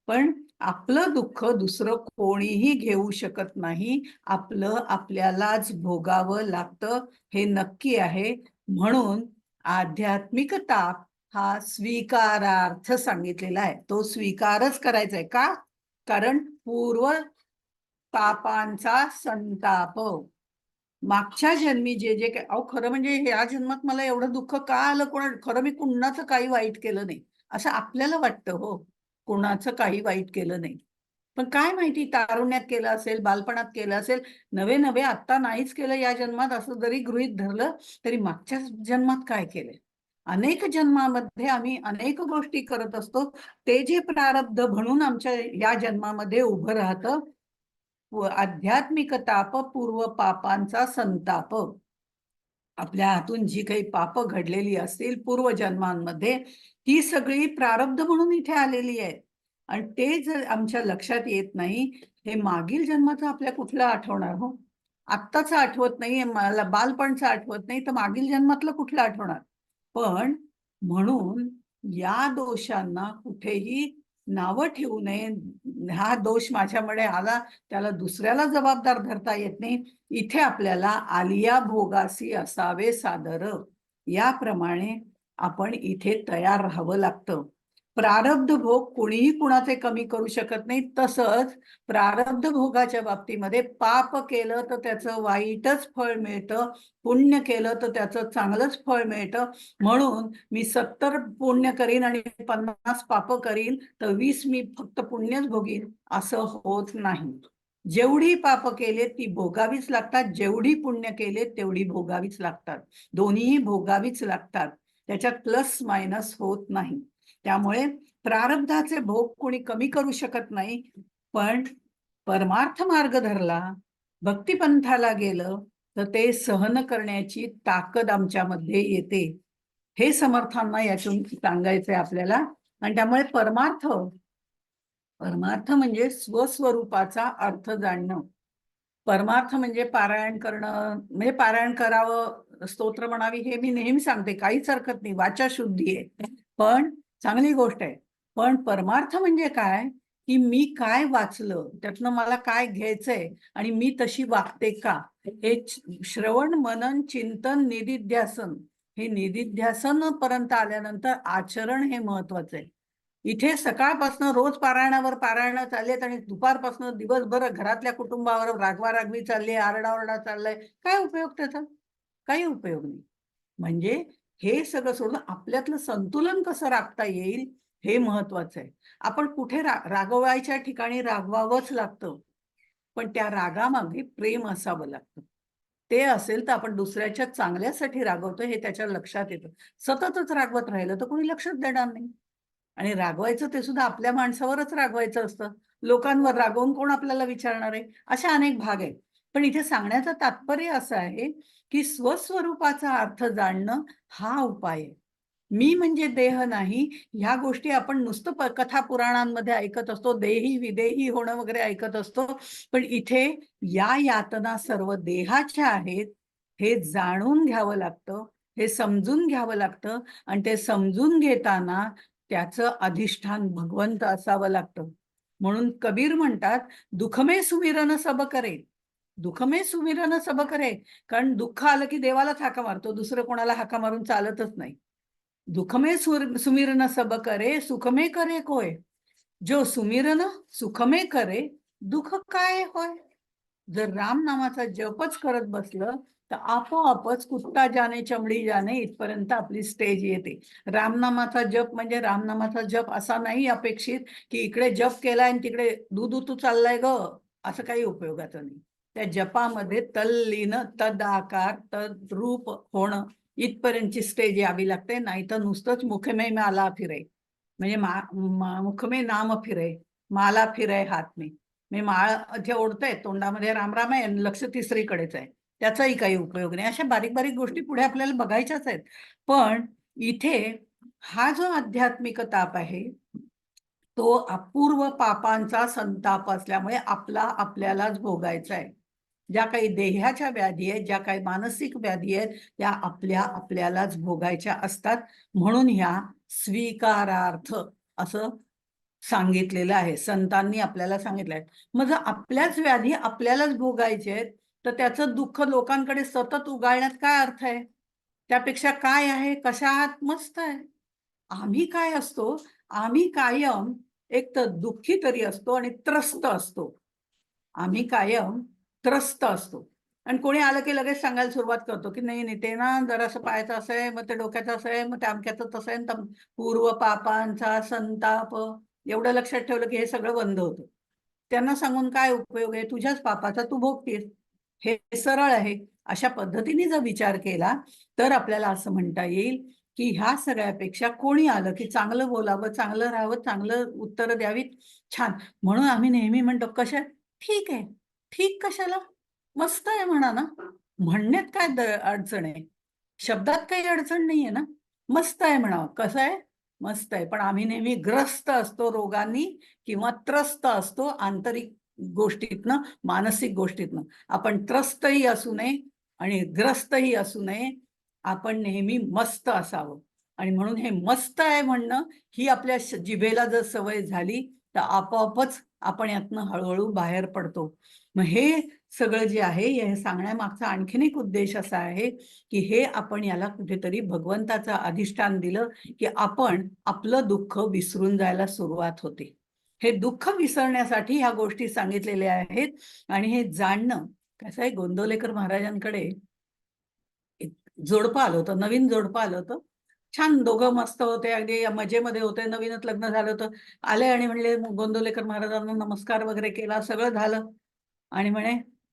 पण आपलं दुःख दुसरं कोणीही घेऊ शकत नाही. आपलं आपल्यालाच भोगावं लागतं, हे नक्की आहे. म्हणून आध्यात्मिक ताप हा स्वीकारार्थ सांगितलेला आहे. तो स्वीकारच करायचा आहे. का? कारण पूर्व पापांचा संताप, मागच्या जन्मी जे जे काही, अहो खरं म्हणजे या जन्मात मला एवढं दुःख का आलं, खरं मी कुणाचं काही वाईट केलं नाही असं आपल्याला वाटतं. हो, कुणाचं काही वाईट केलं नाही, पण काय माहिती तारुण्यात केलं असेल, बालपणात केलं असेल, नवे नवे आत्ता नाहीच केलं या जन्मात असं जरी गृहीत धरलं, तरी मागच्या जन्मात काय केलंय. अनेक जन्मामध्ये आम्ही अनेक गोष्टी करत असतो. ते जे प्रारब्ध म्हणून आमच्या या जन्मामध्ये उभं राहतं. आध्यात्मिक ताप, पूर्व पापांचा संताप, आपल्या हातून जी काही पाप घडलेली असतील पूर्वजन्मांमध्ये, ती सगळी प्रारब्ध म्हणून इथे आलेली आहे. आणि ते जर आमच्या लक्षात येत नाही, हे मागील जन्माचं आपल्या कुठलं आठवणार हो? आत्ताच आठवत नाही, मला बालपणचं आठवत नाही, तर मागील जन्मातलं कुठलं आठवणार? पण म्हणून या दोषांना कुठेही नावं ठेवू नये. हा दोष माझ्याकडे आला, त्याला दुसऱ्याला जबाबदार धरता येत नाही. इथे आपल्याला आलिया भोगासी असावे सादर, याप्रमाणे आपण इथे तयार राहावं लागतं. प्रारब्ध भोग कोणीही कुणाचे कमी करू शकत नाही. तसंच प्रारब्ध भोगाच्या बाबतीमध्ये पाप केलं तर त्याचं वाईटच फळ मिळतं, पुण्य केलं तर त्याचं चांगलंच फळ मिळतं. म्हणून मी 70 पुण्य करीन आणि 50 पाप करीन तर 20 मी फक्त पुण्यच भोगीन, असं होत नाही. जेवढी पाप केले ती भोगावीच लागतात, जेवढी पुण्य केले तेवढी भोगावीच लागतात. दोन्हीही भोगावीच लागतात, त्याच्यात प्लस मायनस होत नाही. त्यामुळे प्रारब्धाचे भोग कोणी कमी करू शकत नाही. पण परमार्थ मार्ग धरला, भक्तिपंथाला गेलं तर ते सहन करण्याची ताकद आमच्यामध्ये येते. हे समर्थांना यातून सांगायचंय आपल्याला. आणि त्यामुळे परमार्थ म्हणजे स्वस्वरूपाचा अर्थ जाणणं. परमार्थ म्हणजे पारायण करणं, म्हणजे पारायण करावं, स्तोत्र म्हणावी, हे मी नेहमी सांगते, काहीच हरकत नाही, वाचा शुद्धी आहे, पण चांगली गोष्ट आहे. पण परमार्थ म्हणजे काय, की मी काय वाचलं, त्यातनं मला काय घ्यायचंय आणि मी तशी वागते का, हे श्रवण मनन चिंतन निदिध्यासन, हे निदिध्यासन पर्यंत आल्यानंतर आचरण हे महत्वाचं आहे. इथे सकाळपासून रोज पारायण चाललेत आणि दुपारपासून दिवसभर घरातल्या कुटुंबावर रागवारागवी चालली, आरडाओरडा चाललाय, काय उपयोग त्याचा? काही उपयोग नाही. म्हणजे हे सगळं सोडून आपल्यातलं संतुलन कसं राखता येईल हे महत्वाचं आहे. आपण कुठे रागवायच्या ठिकाणी रागवावंच लागतं, पण त्या रागामागे प्रेम असावं लागतं. ते असेल तर आपण दुसऱ्याच्या चांगल्यासाठी रागवतो हे त्याच्या लक्षात येतं. सततच रागवत राहिलं तर कोणी लक्षच देणार नाही. आणि रागवायचं ते सुद्धा आपल्या माणसावरच रागवायचं असतं. लोकांवर रागवून कोण आपल्याला विचारणार आहे? अशा अनेक भाग आहेत. पण इथे सांगण्याचं तात्पर्य असं आहे, की स्वस्वरूपाचा अर्थ जाणणं हा उपाय आहे. मी म्हणजे देह नाही, ह्या गोष्टी आपण नुसतं कथा पुराणांमध्ये ऐकत असतो, देही विदेही होणं वगैरे ऐकत असतो. पण इथे या यातना सर्व देहाच्या आहेत, हे जाणून घ्यावं लागतं, हे समजून घ्यावं लागतं. आणि ते समजून घेताना त्याचं अधिष्ठान भगवंत असावं लागतं. म्हणून कबीर म्हणतात, दुःखमे सुमिरन सब करे. दुःखमे सुमिरन सब करे. कारण दुःख आलं की देवालाच हाका मारतो, दुसरं कोणाला हाका मारून चालतच नाही. दुःखमे सुमिरन सब करे, सुखमे करे कोय. जो सुमिरन सुखमे करे, दुःख काय होय. जर राम नामाचा जपच करत बसलं तर आपोआपच कुत्ता जाणे चमडी जाणे इथपर्यंत आपली स्टेज येते. रामनामाचा जप म्हणजे रामनामाचा जप असा नाही अपेक्षित की इकडे जप केलाय आणि तिकडे दूध चाललाय ग, असं काही उपयोगाचं नाही. त्या जपामध्ये तल्लीन तदाकार तद रूप होणं इथपर्यंतची स्टेज यावी लागते. नाही तर नुसतंच मुखमे माला फिरे, म्हणजे मुखमे नाम फिरे, माला फिरे हात नाही. मी माळ इथे ओढतोय, तोंडामध्ये रामराम आहे, लक्ष तिसरीकडेच आहे, त्याचाही काही उपयोग नाही. अशा बारीक बारीक गोष्टी पुढे आपल्याला बघायच्याच आहेत. पण इथे हा जो आध्यात्मिक ताप आहे तो अपूर्व पापांचा संताप असल्यामुळे आपल्यालाच भोगायचा आहे. ज्या काही देहाच्या व्याधी आहेत, ज्या काही मानसिक व्याधी आहेत, त्या आपल्यालाच भोगायच्या असतात. म्हणून ह्या स्वीकारार्थ असं सांगितलेलं आहे, संतांनी आपल्याला सांगितलं आहे. मग जर आपल्याच व्याधी आपल्यालाच भोगायचे आहेत तर त्याचं दुःख लोकांकडे सतत उगाळण्यात काय अर्थ आहे? त्यापेक्षा काय आहे, कशा आहात, मस्त आहे. आम्ही काय असतो, आम्ही कायम एक तर दुःखी तरी असतो आणि त्रस्त असतो. आम्ही कायम त्रस्त असतो. आणि कोणी आलं की लगेच सांगायला सुरुवात करतो की नाही नाही, ते ना जरासं पायाचं असं आहे, मग ते डोक्याचं असं आहे, मग ते अमक्याचं तसं आहे. पूर्व पापांचा संताप, एवढं लक्षात ठेवलं की हे सगळं बंद होतं. त्यांना सांगून काय उपयोग आहे, तुझ्याच पापाचा तू भोगतेस, हे सरळ आहे. अशा पद्धतीने जर विचार केला तर आपल्याला असं म्हणता येईल की ह्या सगळ्यापेक्षा कोणी आलं की चांगलं बोलावं, चांगलं राहावं, चांगलं उत्तरं द्यावीत, छान. म्हणून आम्ही नेहमी म्हणतो, कशा ठीक आहे. ठीक कशाला, मस्त आहे म्हणा ना. म्हणण्यात काय अडचण आहे, शब्दात काही अडचण नाहीये ना. मस्त आहे म्हणावं. कसं आहे, मस्त आहे. पण आम्ही नेहमी ग्रस्त असतो रोगांनी किंवा त्रस्त असतो आंतरिक गोष्टीतनं, मानसिक गोष्टीतनं. आपण त्रस्तही असू नये आणि ग्रस्तही असू नये. आपण नेहमी मस्त असावं. आणि म्हणून हे मस्त आहे म्हणणं ही आपल्या जिभेला जर सवय झाली तर आपोआपच आपण यातनं हळूहळू बाहेर पडतो. मग हे सगळं जे आहे हे सांगण्यामागचा आणखीन एक उद्देश असा आहे की हे आपण याला कुठेतरी भगवंताचं अधिष्ठान दिलं की आपण आपलं दुःख विसरून जायला सुरुवात होते. हे दुःख विसरण्यासाठी ह्या गोष्टी सांगितलेल्या आहेत. आणि हे जाणणं कसं आहे, गोंदवलेकर महाराजांकडे एक जोडपं आलं होतं, नवीन जोडपं आलं होतं. छान दोघं मस्त होते, अगदी मजेमध्ये होते, नवीनच लग्न झालं होतं. आले आणि म्हणले, गोंदवलेकर महाराजांना नमस्कार वगैरे केला, सगळं झालं. आणि म्हणे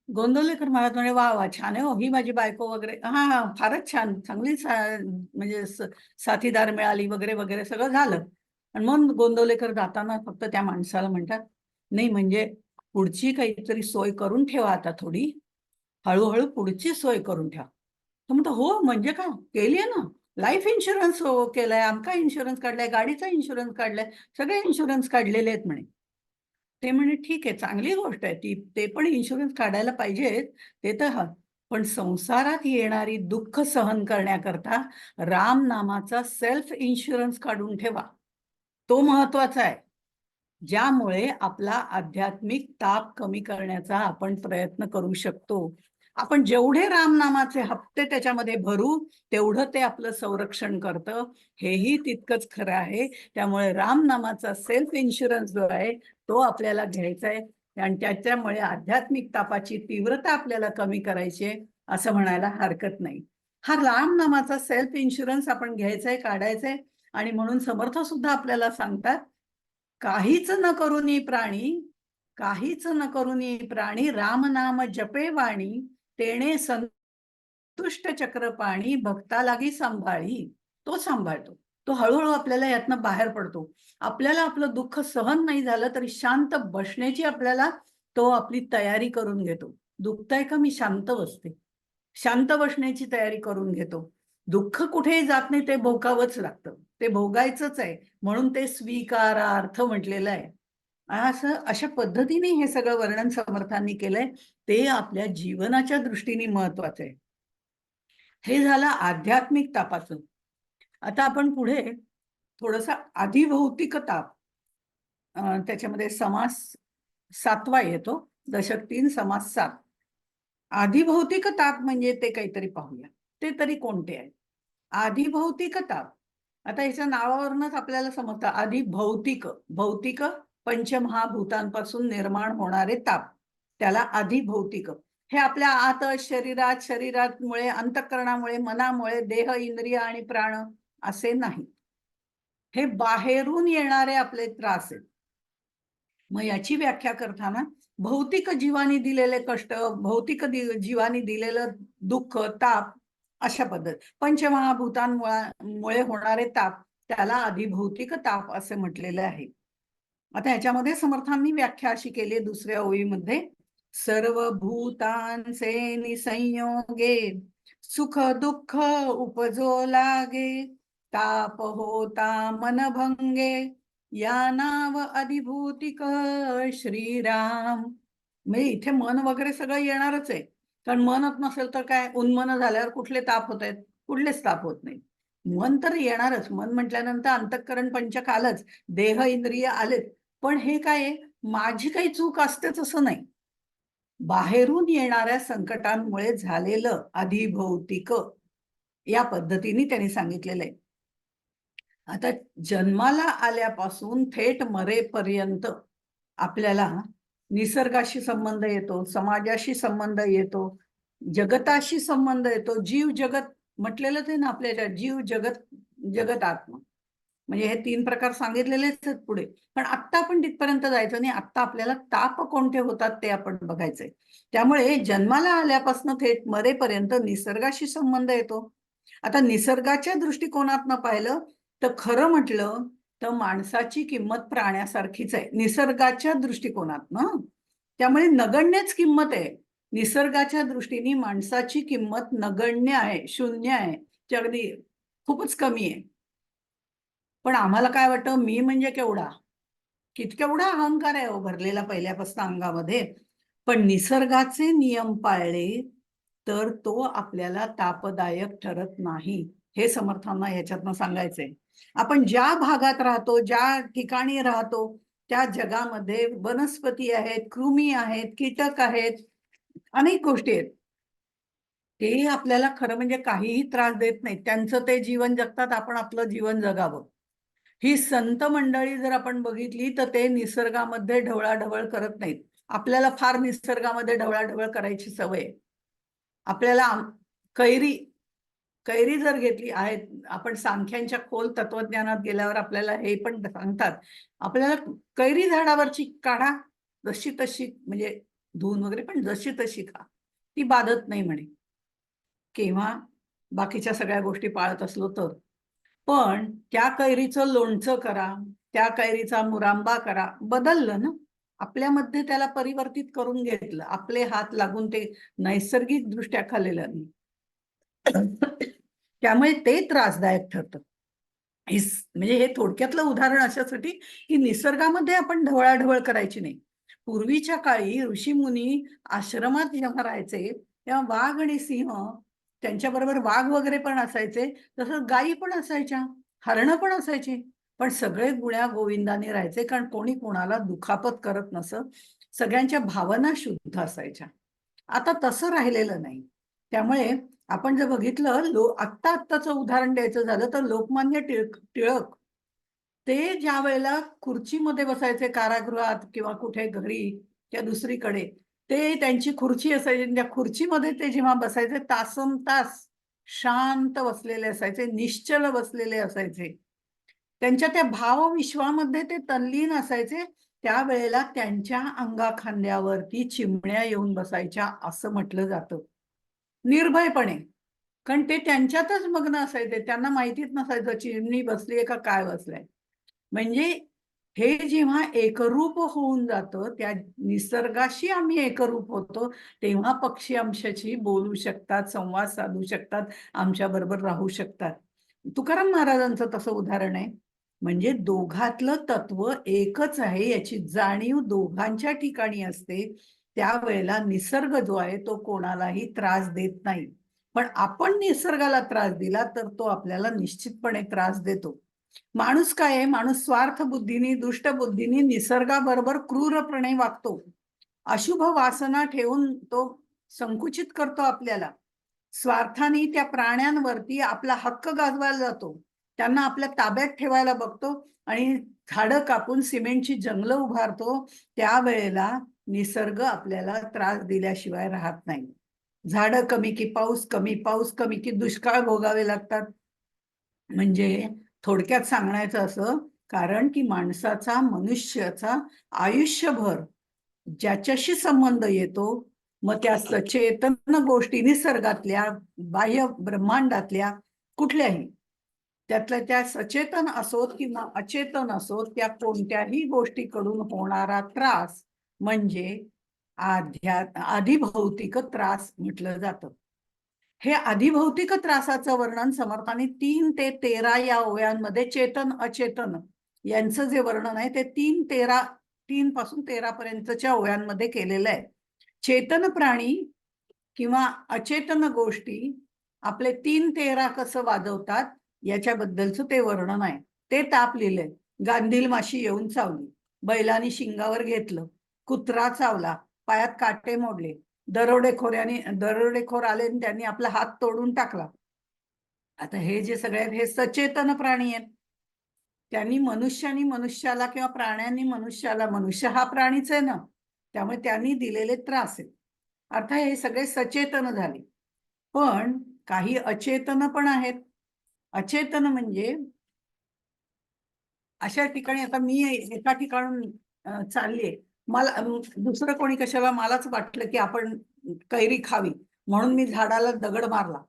गोंदवलेकर महाराज म्हणे, वा वा छान आहे हो, ही माझी बायको वगैरे. हा हा, फारच छान, चांगली म्हणजे साथीदार मिळाली वगैरे वगैरे सगळं झालं. आणि मग गोंदवलेकर जाताना फक्त त्या माणसाला म्हणतात, नाही म्हणजे पुढची काहीतरी सोय करून ठेवा आता थोडी, हळूहळू पुढची सोय करून ठेवा. तो म्हणतो, हो म्हणजे का, केली आहे ना, लाईफ इन्शुरन्स हो केलाय, आमका इन्शुरन्स काढलाय, गाडीचा इन्शुरन्स काढलाय, सगळे इन्शुरन्स काढलेले आहेत म्हणे. ते म्हणे ठीक आहे, चांगली गोष्ट आहे ती, ते पण इन्शुरन्स काढायला पाहिजेत, ते तर हा. पण संसारात येणारी दुःख सहन करण्याकरता राम नामाचा सेल्फ इन्शुरन्स काढून ठेवा, तो महत्वाचा आहे. ज्यामुळे आपला आध्यात्मिक ताप कमी करण्याचा आपण प्रयत्न करू शकतो. आपण जेवढे रामनामाचे हप्ते त्याच्यामध्ये भरू तेवढं ते आपलं संरक्षण करतं, हेही तितकंच खरं आहे. त्यामुळे रामनामाचा सेल्फ इन्शुरन्स जो आहे तो आपल्याला घ्यायचा आहे. आणि त्याच्यामुळे आध्यात्मिक तापाची तीव्रता आपल्याला कमी करायची आहे असं म्हणायला हरकत नाही. हा रामनामाचा सेल्फ इन्शुरन्स आपण घ्यायचा आहे, काढायचा आहे. आणि म्हणून समर्थ सुद्धा आपल्याला सांगतात, काहीच न करूनी प्राणी, काहीच न करूनी प्राणी, रामनाम जपे वाणी, तेणे संतुष्ट चक्रपाणी, भक्ता लागी सांभाळी. तो सांभाळतो, तो हळूहळू आपल्याला यातनं बाहेर पडतो. आपल्याला आपलं दुःख सहन नाही झालं तरी शांत बसण्याची आपल्याला तो आपली तयारी करून घेतो. दुखतंय का, मी शांत बसते, शांत बसण्याची तयारी करून घेतो. दुःख कुठेही जात नाही, ते भोगावंच लागतं, ते भोगायचंच आहे. म्हणून ते स्वीकारार्थ म्हटलेलं आहे. असं अशा पद्धतीने हे सगळं वर्णन समर्थांनी केलंय. ते आपल्या जीवनाच्या दृष्टीने महत्वाचं आहे. हे झालं आध्यात्मिक तापाचं. आता आपण पुढे थोडंसं अधिभौतिक ताप, त्याच्यामध्ये समास 7वा येतो, दशक 3 समास 7. अधिभौतिक ताप म्हणजे ते काहीतरी पाहूया, ते तरी कोणते आहे अधिभौतिक ताप. आता याच्या नावावरूनच आपल्याला समजतं, अधिभौतिक, भौतिक पंचमहाभूतांपासून निर्माण होणारे ताप, त्याला अधिभौतिक. हे आपल्या आत शरीरात, शरीरामुळे, अंतःकरणामुळे, मनामुळे, देह, इंद्रिय आणि प्राण असे नाही. हे बाहेरून येणारे आपले त्रास आहेत. मग याची व्याख्या करताना भौतिक जीवानी दिलेले कष्ट, भौतिक जीवानी दिलेलं दुःख, ताप, अशा पद्धत पंचमहाभूतांमुळे होणारे ताप, त्याला अधिभौतिक ताप असे म्हटलेले आहे. आता ह्याच्यामध्ये समर्थांनी व्याख्या अशी केली आहे दुसऱ्या ओळीमध्ये, सर्व भूतांचे निसंयोगे, सुख दुःख उपजो लागे, ताप होता मनभंगे, या नाव अधिभूतिक श्रीराम. म्हणजे इथे मन वगैरे सगळं येणारच आहे, कारण मनच नसेल तर काय, उन्मन झाल्यावर कुठले ताप होत आहेत, कुठलेच ताप होत नाही. मन तर येणारच, मन म्हटल्यानंतर अंतःकरण पंचक आलंच, देह इंद्रिय आलेच. पण हे काय, माझी काही चूक असतेच असं नाही, बाहेरून येणाऱ्या संकटांमुळे झालेलं अधिभौतिक, या पद्धतीने त्यांनी सांगितलेलं आहे. आता जन्माला आल्यापासून थेट मरेपर्यंत आपल्याला निसर्गाशी संबंध येतो, समाजाशी संबंध येतो, जगताशी संबंध येतो. जीव जगत म्हटलेलं ते ना आपल्याला, जीव जगत जगत आत्मा, म्हणजे हे 3 प्रकार सांगितलेलेच आहेत पुढे. पण आत्ता आपण तिथपर्यंत जायचं नाही. आत्ता आपल्याला ताप कोणते होतात ते आपण बघायचंय. त्यामुळे जन्माला आल्यापासून थेट मरेपर्यंत निसर्गाशी संबंध येतो. आता निसर्गाच्या दृष्टिकोनातनं पाहिलं तर खरं म्हटलं तर माणसाची किंमत प्राण्यासारखीच आहे निसर्गाच्या दृष्टिकोनातनं. त्यामुळे नगण्यच किंमत आहे. निसर्गाच्या दृष्टीने माणसाची किंमत नगण्य आहे, शून्य आहे, ती अगदी खूपच कमी आहे. पण आम्हाला काय वाटतं, मी म्हणजे केवढा, केवढा अहंकार आहे हो भरलेला पहिल्यापासून अंगामध्ये. पण निसर्गाचे नियम पाळले तर तो आपल्याला तापदायक ठरत नाही, हे समर्थांना ह्याच्यातनं सांगायचंय. आपण ज्या भागात राहतो, ज्या ठिकाणी राहतो, त्या जगामध्ये वनस्पती आहेत, कृमी आहेत, कीटक आहेत, अनेक गोष्टी आहेत. ते आपल्याला खरं म्हणजे काहीही त्रास देत नाहीत. त्यांचं ते जीवन जगतात, आपण आपलं जीवन जगावं. ही संत मंडळी जर आपण बघितली तर ते निसर्गामध्ये ढवळाढवळ करत नाहीत. आपल्याला फार निसर्गामध्ये ढवळाढवळ करायची सवय आहे. आपल्याला कैरी कैरी जर घेतली आहे, आपण सांख्यांच्या खोल तत्वज्ञानात गेल्यावर आपल्याला हे पण सांगतात, आपल्याला कैरी झाडावरची काढा, जशी तशी म्हणजे धुवून वगैरे, पण जशी तशी खा, ती बाधत नाही म्हणे. केव्हा बाकीच्या सगळ्या गोष्टी पाळत असलो तर. पण त्या कैरीचं लोणचं करा, त्या कैरीचा मुरांबा करा, बदललं ना. आपल्यामध्ये त्याला परिवर्तित करून घेतलं, आपले हात लागून ते नैसर्गिक दृष्ट्या खाल्लेलं नाही. त्यामुळे ते त्रासदायक ठरतं. म्हणजे हे थोडक्यातलं उदाहरण अशासाठी की निसर्गामध्ये आपण ढवळाढवळ करायची नाही. पूर्वीच्या काळी ऋषीमुनी आश्रमात जेव्हा राहायचे तेव्हा वाघ आणि सिंह, त्यांच्याबरोबर वाघ वगैरे पण असायचे, तसंच गायी पण असायच्या, हरणं पण असायची. पण सगळे गुण्या गोविंदाने राहायचे, कारण कोणी कोणाला दुखापत करत नसत. सगळ्यांच्या भावना शुद्ध असायच्या. आता तसं राहिलेलं नाही. त्यामुळे आपण जर बघितलं, आत्ताचं उदाहरण द्यायचं झालं तर लोकमान्य टिळक ते ज्या वेळेला खुर्चीमध्ये बसायचे कारागृहात किंवा कुठे घरी त्या दुसरीकडे, ते त्यांची खुर्ची असायची, त्या खुर्चीमध्ये ते जेव्हा बसायचे तासंतास शांत बसलेले असायचे, निश्चल बसलेले असायचे. त्यांच्या त्या भावविश्वामध्ये ते तल्लीन असायचे. त्यावेळेला त्यांच्या अंगाखांद्यावरती चिमण्या येऊन बसायच्या असं म्हटलं जातं, निर्भयपणे. कारण ते त्यांच्यातच मग्न असायचे, त्यांना माहितीच नसायचं चिमणी बसलीये का काय बसलंय. म्हणजे हे जेव्हा एकरूप होऊन जातं, त्या निसर्गाशी आम्ही एकरूप होतो, तेव्हा पक्षी आमच्याशी बोलू शकतात, संवाद साधू शकतात, आमच्या बरोबर राहू शकतात. तुकाराम महाराजांचं तसं उदाहरण आहे. म्हणजे दोघातलं तत्व एकच आहे याची जाणीव दोघांच्या ठिकाणी असते. त्यावेळेला निसर्ग जो आहे तो कोणालाही त्रास देत नाही. पण आपण निसर्गाला त्रास दिला तर तो आपल्याला निश्चितपणे त्रास देतो. माणूस काय आहे, माणूस स्वार्थ बुद्धीने, दुष्ट बुद्धीने निसर्गाबरोबर क्रूरपणे वागतो. अशुभ वासना ठेवून तो संकुचित करतो आपल्याला. स्वार्थाने त्या प्राण्यांवरती आपला हक्क गाजवायला जातो, त्यांना आपल्या ताब्यात ठेवायला बघतो आणि झाडं कापून सिमेंटची जंगलं उभारतो. त्यावेळेला निसर्ग आपल्याला त्रास दिल्याशिवाय राहत नाही. झाडं कमी की पाऊस कमी, पाऊस कमी की दुष्काळ भोगावे लागतात. म्हणजे थोडक्यात सांगायचं असं, कारण की माणसाचा, मनुष्याचा आयुष्यभर ज्याच्याशी संबंध येतो, मग त्या सचेतन गोष्टी निसर्गातल्या, बाह्य ब्रह्मांडातल्या कुठल्याही, त्यातल्या त्या सचेतन असोत किंवा अचेतन असोत, त्या कोणत्याही गोष्टीकडून होणारा त्रास म्हणजे अधिभौतिक त्रास म्हटलं जातं. हे अधिभौतिक त्रासाचं वर्णन समर्थांनी 3 ते 13 या ओव्यांमध्ये चेतन अचेतन यांचं जे वर्णन आहे ते 3 पासून 13 पर्यंतच्या ओव्यांमध्ये केलेलं आहे. चेतन प्राणी किंवा अचेतन गोष्टी आपले 3-13 कसं वाजवतात याच्याबद्दलचं ते वर्णन आहे. ते ताप लिहिलंय. गांधील माशी येऊन चावली, बैलांनी शिंगावर घेतलं, कुत्रा चावला, पायात काटे मोडले, दरोडेखोर आले आणि त्यांनी आपला हात तोडून टाकला. आता हे जे सगळे आहेत हे सचेतन प्राणी आहेत. त्यांनी मनुष्यानी मनुष्याला किंवा प्राण्यांनी मनुष्याला, मनुष्य हा प्राणीच आहे ना, त्यामुळे त्यांनी दिलेले त्रास आहेत. अर्थात हे सगळे सचेतन झाले. पण काही अचेतन पण आहेत. अचेतन म्हणजे अशा ठिकाणी, आता मी एका ठिकाणून चाललीये, मला दुसरं कोणी कशाला, मलाच वाटलं की आपण कैरी खावी म्हणून मी झाडाला दगड मारला.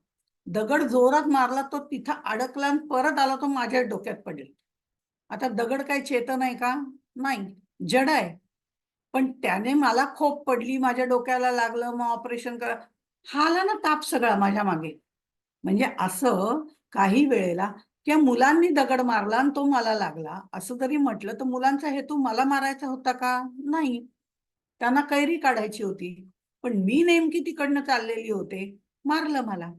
दगड जोरात मारला, तो तिथं अडकला आणि परत आला, तो माझ्या डोक्यात पडेल. आता दगड काय चेतन आहे का? नाही, जड आहे. पण त्याने मला खोप पडली, माझ्या डोक्याला लागलं, मग ऑपरेशन करा, हा आला ना ताप सगळा माझ्या मागे. म्हणजे असं काही वेळेला किंवा मुलांनी दगड मारला आणि तो मला लागला असं जरी म्हटलं तर मुलांचा हेतू मला मारायचा होता का? नाही, त्यांना कैरी काढायची होती. पण मी नेमकी तिकडनं चाललेली होते, मारलं मला.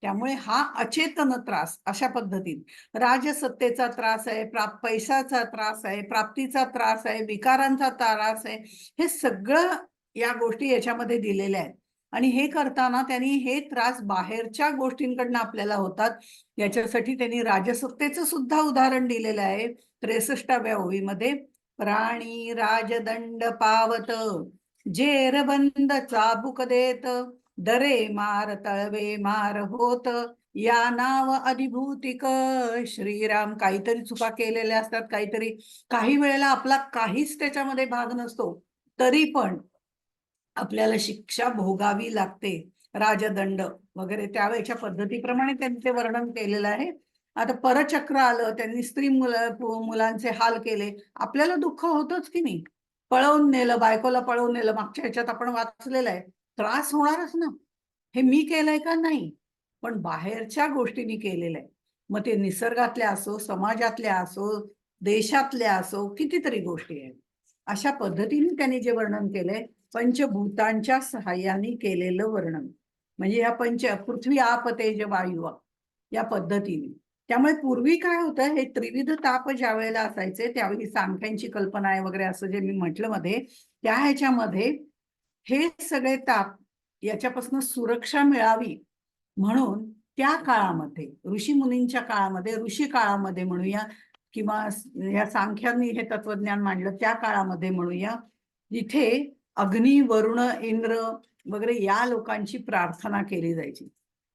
त्यामुळे हा अचेतन त्रास अशा पद्धतीत राजसत्तेचा त्रास आहे, पैशाचा त्रास आहे, प्राप्तीचा त्रास आहे, विकारांचा त्रास आहे, हे सगळं या गोष्टी याच्यामध्ये दिलेल्या आहेत. आणि हे करताना त्यांनी हे त्रास बाहेरच्या गोष्टींकडनं आपल्याला होतात याच्यासाठी त्यांनी राजसत्तेचं सुद्धा उदाहरण दिलेलं आहे 63व्या ओळीमध्ये. प्राणी राजदंड पावत, जेरबंद चाबुक देत, दरे मार तळवे मार होत, या नाव अधिभूतिक श्रीराम. काहीतरी चुका केलेल्या असतात, काहीतरी काही वेळेला आपला काहीच त्याच्यामध्ये भाग नसतो, तरी पण आपल्याला शिक्षा भोगावी लागते, राजदंड वगैरे त्यावेळेच्या पद्धतीप्रमाणे त्यांनी ते वर्णन केलेलं आहे. आता परचक्र आलं, त्यांनी स्त्री मुलांचे हाल केले, आपल्याला दुःख होतच की नाही. पळवून नेलं, बायकोला पळवून नेलं, मागच्या ह्याच्यात आपण वाचलेलं आहे. त्रास होणारच ना. हे मी केलंय का? नाही, पण बाहेरच्या गोष्टींनी केलेलं आहे. मग ते निसर्गातल्या असो, समाजातल्या असो, देशातल्या असो, कितीतरी गोष्टी आहेत. अशा पद्धतीने त्यांनी जे वर्णन केलंय पंचभूतांच्या सहाय्याने केलेलं वर्णन, म्हणजे या पृथ्वी आप तेज वायू या पद्धतीने. त्यामुळे पूर्वी काय होतं, हे त्रिविध ताप ज्या वेळेला असायचे त्यावेळी सांख्यांची कल्पना आहे वगैरे असं जे मी म्हटलं मध्ये, त्या ह्याच्यामध्ये हे सगळे ताप याच्यापासून सुरक्षा मिळावी म्हणून त्या काळामध्ये, ऋषी मुनींच्या काळामध्ये, ऋषी काळामध्ये म्हणूया, किंवा या सांख्यांनी हे तत्वज्ञान मांडलं त्या काळामध्ये म्हणूया, जिथे अग्नी, वरुण, इंद्र वगैरे या लोकांची प्रार्थना केली जायची.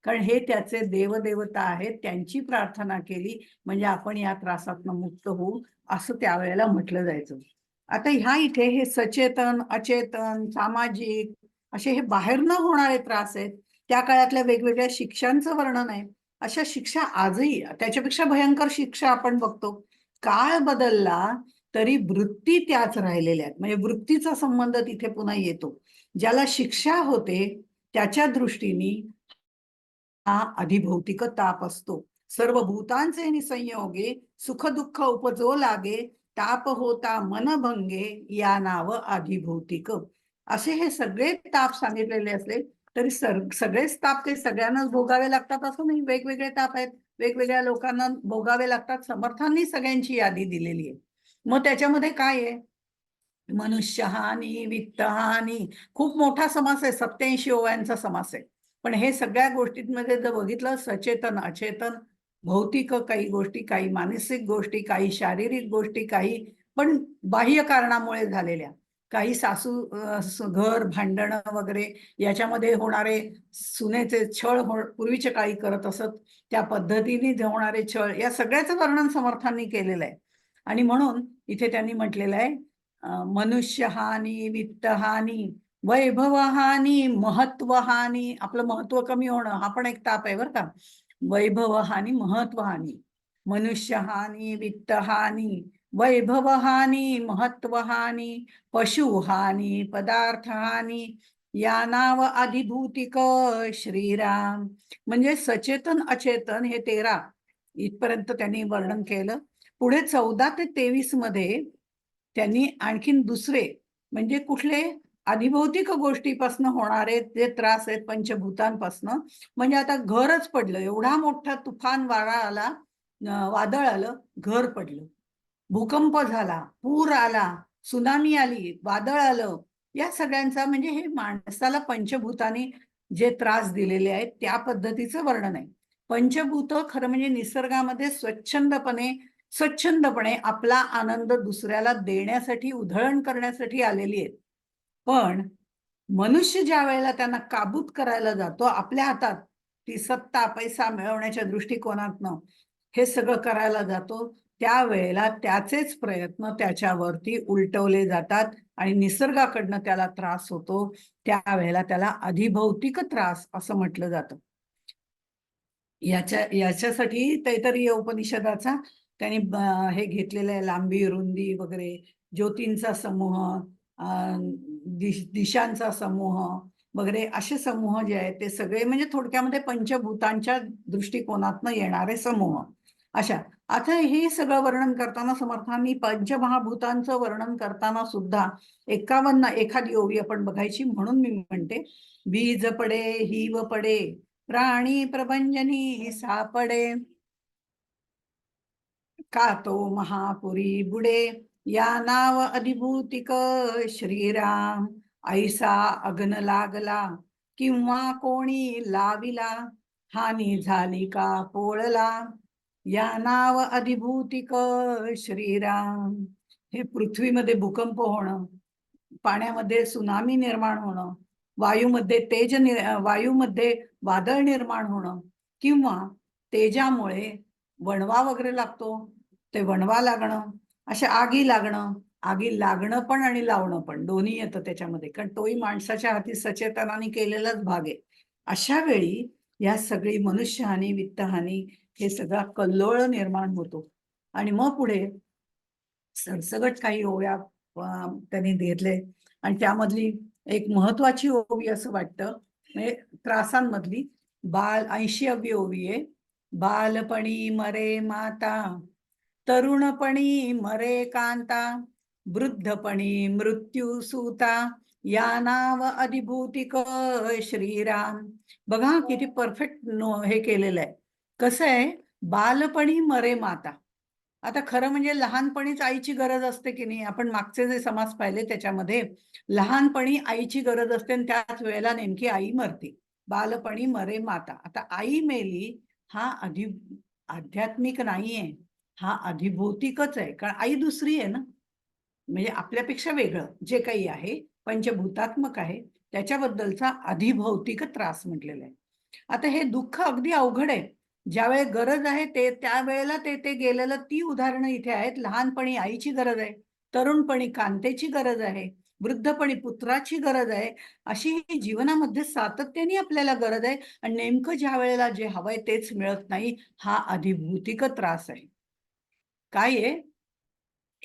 कारण हे त्याचे देवदेवता आहेत, त्यांची प्रार्थना केली म्हणजे आपण या त्रासातनं मुक्त होऊ असं त्यावेळेला म्हटलं जायचं. आता ह्या इथे हे सचेतन, अचेतन, सामाजिक असे हे बाहेर न होणारे त्रास आहेत. त्या काळातल्या वेगवेगळ्या शिक्षांचं वर्णन आहे. अशा शिक्षा आजही, त्याच्यापेक्षा भयंकर शिक्षा आपण बघतो. काळ बदलला तरी वृत्ती त्याच राहिलेल्या आहेत, म्हणजे वृत्तीचा संबंध तिथे पुन्हा येतो. ज्याला शिक्षा होते त्याच्या दृष्टीने हा अधिभौतिक ताप असतो. सर्व भूतांचे निसंयोगे, सुख दुःख उपजो लागे, ताप होता मनभंगे, या नाव अधिभौतिक. असे हे सगळे ताप सांगितलेले असले तरी सगळेच ताप ते सगळ्यांनाच भोगावे लागतात असं नाही. वेगवेगळे ताप आहेत, वेगवेगळ्या लोकांना भोगावे लागतात. समर्थांनी सगळ्यांची यादी दिलेली आहे. मग त्याच्यामध्ये काय आहे, मनुष्यहानी, वित्तहानी, खूप मोठा समास आहे, 87 ओव्यांचा समास आहे. पण हे सगळ्या गोष्टींमध्ये जर बघितलं, सचेतन, अचेतन, भौतिक काही गोष्टी, काही मानसिक गोष्टी, काही शारीरिक गोष्टी, काही पण बाह्य कारणामुळे झालेल्या, काही घर भांडणं वगैरे याच्यामध्ये होणारे सुनेचे छळ पूर्वीच्या काळी करत असत, त्या पद्धतीने होणारे छळ, या सगळ्याचं वर्णन समर्थांनी केलेलं आहे. आणि म्हणून इथे त्यांनी म्हटलेलं आहे मनुष्यहानी, वित्तहानी, वैभवहानी, महत्वहानी. आपलं महत्व कमी होणं हा पण एक ताप आहे बरं का. वैभवहानी, महत्वहानी, मनुष्यहानी, वित्तहानी, वैभवहानी, महत्वहानी, पशुहानी, पदार्थहानी, या नाव अधिभूतिक श्रीराम. म्हणजे सचेतन, अचेतन हे 13 इथपर्यंत त्यांनी वर्णन केलं. पुढे 14 ते 23 मध्ये त्यांनी आणखीन दुसरे, म्हणजे कुठले, अधिभौतिक गोष्टीपासून होणारे जे त्रास आहेत पंचभूतांपासून. म्हणजे आता घरच पडलं, एवढा मोठा तुफान वारा आला, वादळ आलं, घर पडलं, भूकंप झाला, पूर आला, सुनामी आली, वादळ आलं, या सगळ्यांचा म्हणजे हे माणसाला पंचभूतांनी जे त्रास दिलेले आहेत त्या पद्धतीचं वर्णन आहे. पंचभूत खरं म्हणजे निसर्गामध्ये स्वच्छंदपणे आपला आनंद दुसऱ्याला देण्यासाठी, उधळण करण्यासाठी आलेली आहेत. पण मनुष्य ज्या वेळेला त्यांना काबूत करायला जातो, आपल्या हातात ती सत्ता, पैसा मिळवण्याच्या दृष्टिकोनातनं हे सगळं करायला जातो, त्यावेळेला त्याचेच प्रयत्न त्याच्यावरती उलटवले जातात आणि निसर्गाकडनं त्याला त्रास होतो. त्यावेळेला त्याला अधिभौतिक त्रास असं म्हटलं जातं. याच्यासाठी तैत्तिरीय उपनिषदाचा त्यांनी हे घेतलेलं आहे, लांबी, रुंदी वगैरे, ज्योतींचा समूह, दिशांचा समूह वगैरे, असे समूह जे आहेत ते सगळे म्हणजे थोडक्यामध्ये पंचभूतांच्या दृष्टिकोनातनं येणारे समूह. अशा. आता हे सगळं वर्णन करताना समर्थांनी पंचमहाभूतांचं वर्णन करताना सुद्धा 51 एखादी ओवी आपण बघायची. म्हणून मी म्हणते, बीज पडे हिव पडे प्राणी प्रभंजनी सापडे, का तो महापुरी बुडे या नाव अधिभूतिक श्रीराम, ऐसा अग्न लागला किंवा कोणी लाविला, हानी झाली का पोळला या नाव अधिभूतिक श्रीराम. हे पृथ्वीमध्ये भूकंप होणं, पाण्यामध्ये सुनामी निर्माण होणं, वायूमध्ये वादळ निर्माण होणं, किंवा तेजामुळे वणवा वगैरे लागतो, ते वणवा लागणं, अशा आगी लागणं पण आणि लावणं पण दोन्ही येतं त्याच्यामध्ये, कारण तोही माणसाच्या हाती सचेतनाने केलेलाच भाग आहे. अशा वेळी या सगळी मनुष्यहानी, वित्तहानी, हे सगळा कल्लोळ निर्माण होतो. आणि मग पुढे सरसगट काही ओव्या त्यांनी घेतले, आणि त्यामधली एक महत्वाची ओवी असं वाटतं, म्हणजे त्रासांमधली 80वी ओवी आहे. बालपणी मरे माता, तरुणपणी मरे कांता, वृद्धपणी मृत्यू सूता या नाव अधिभूतिक श्रीराम. बघा किती परफेक्ट हे केलेलं आहे. कसं आहे, बालपणी मरे माता. आता खरं म्हणजे लहानपणीच आईची गरज असते की नाही. आपण मागचे जे समास पाहिले त्याच्यामध्ये लहानपणी आईची गरज असते आणि त्याच वेळेला नेमकी आई मरते. बालपणी मरे माता. आता आई मेली हा आध्यात्मिक नाहीये, हा अधिभौतिकच आहे. कारण आई दुसरी आहे ना, म्हणजे आपल्यापेक्षा वेगळं जे काही आहे, पंचभूतात्मक आहे, त्याच्याबद्दलचा अधिभौतिक त्रास म्हटलेला आहे. आता हे दुःख अगदी अवघड आहे. ज्यावेळेस गरज आहे ते त्यावेळेला ते ते गेलेलं, ती उदाहरणं इथे आहेत. लहानपणी आईची गरज आहे, तरुणपणी कांतेची गरज आहे, वृद्धपणी पुत्राची गरज आहे. अशी ही जीवनामध्ये सातत्याने आपल्याला गरज आहे. आणि नेमकं ज्या वेळेला जे हवंय तेच मिळत नाही, हा अधिभूतिक त्रास आहे. काय आहे,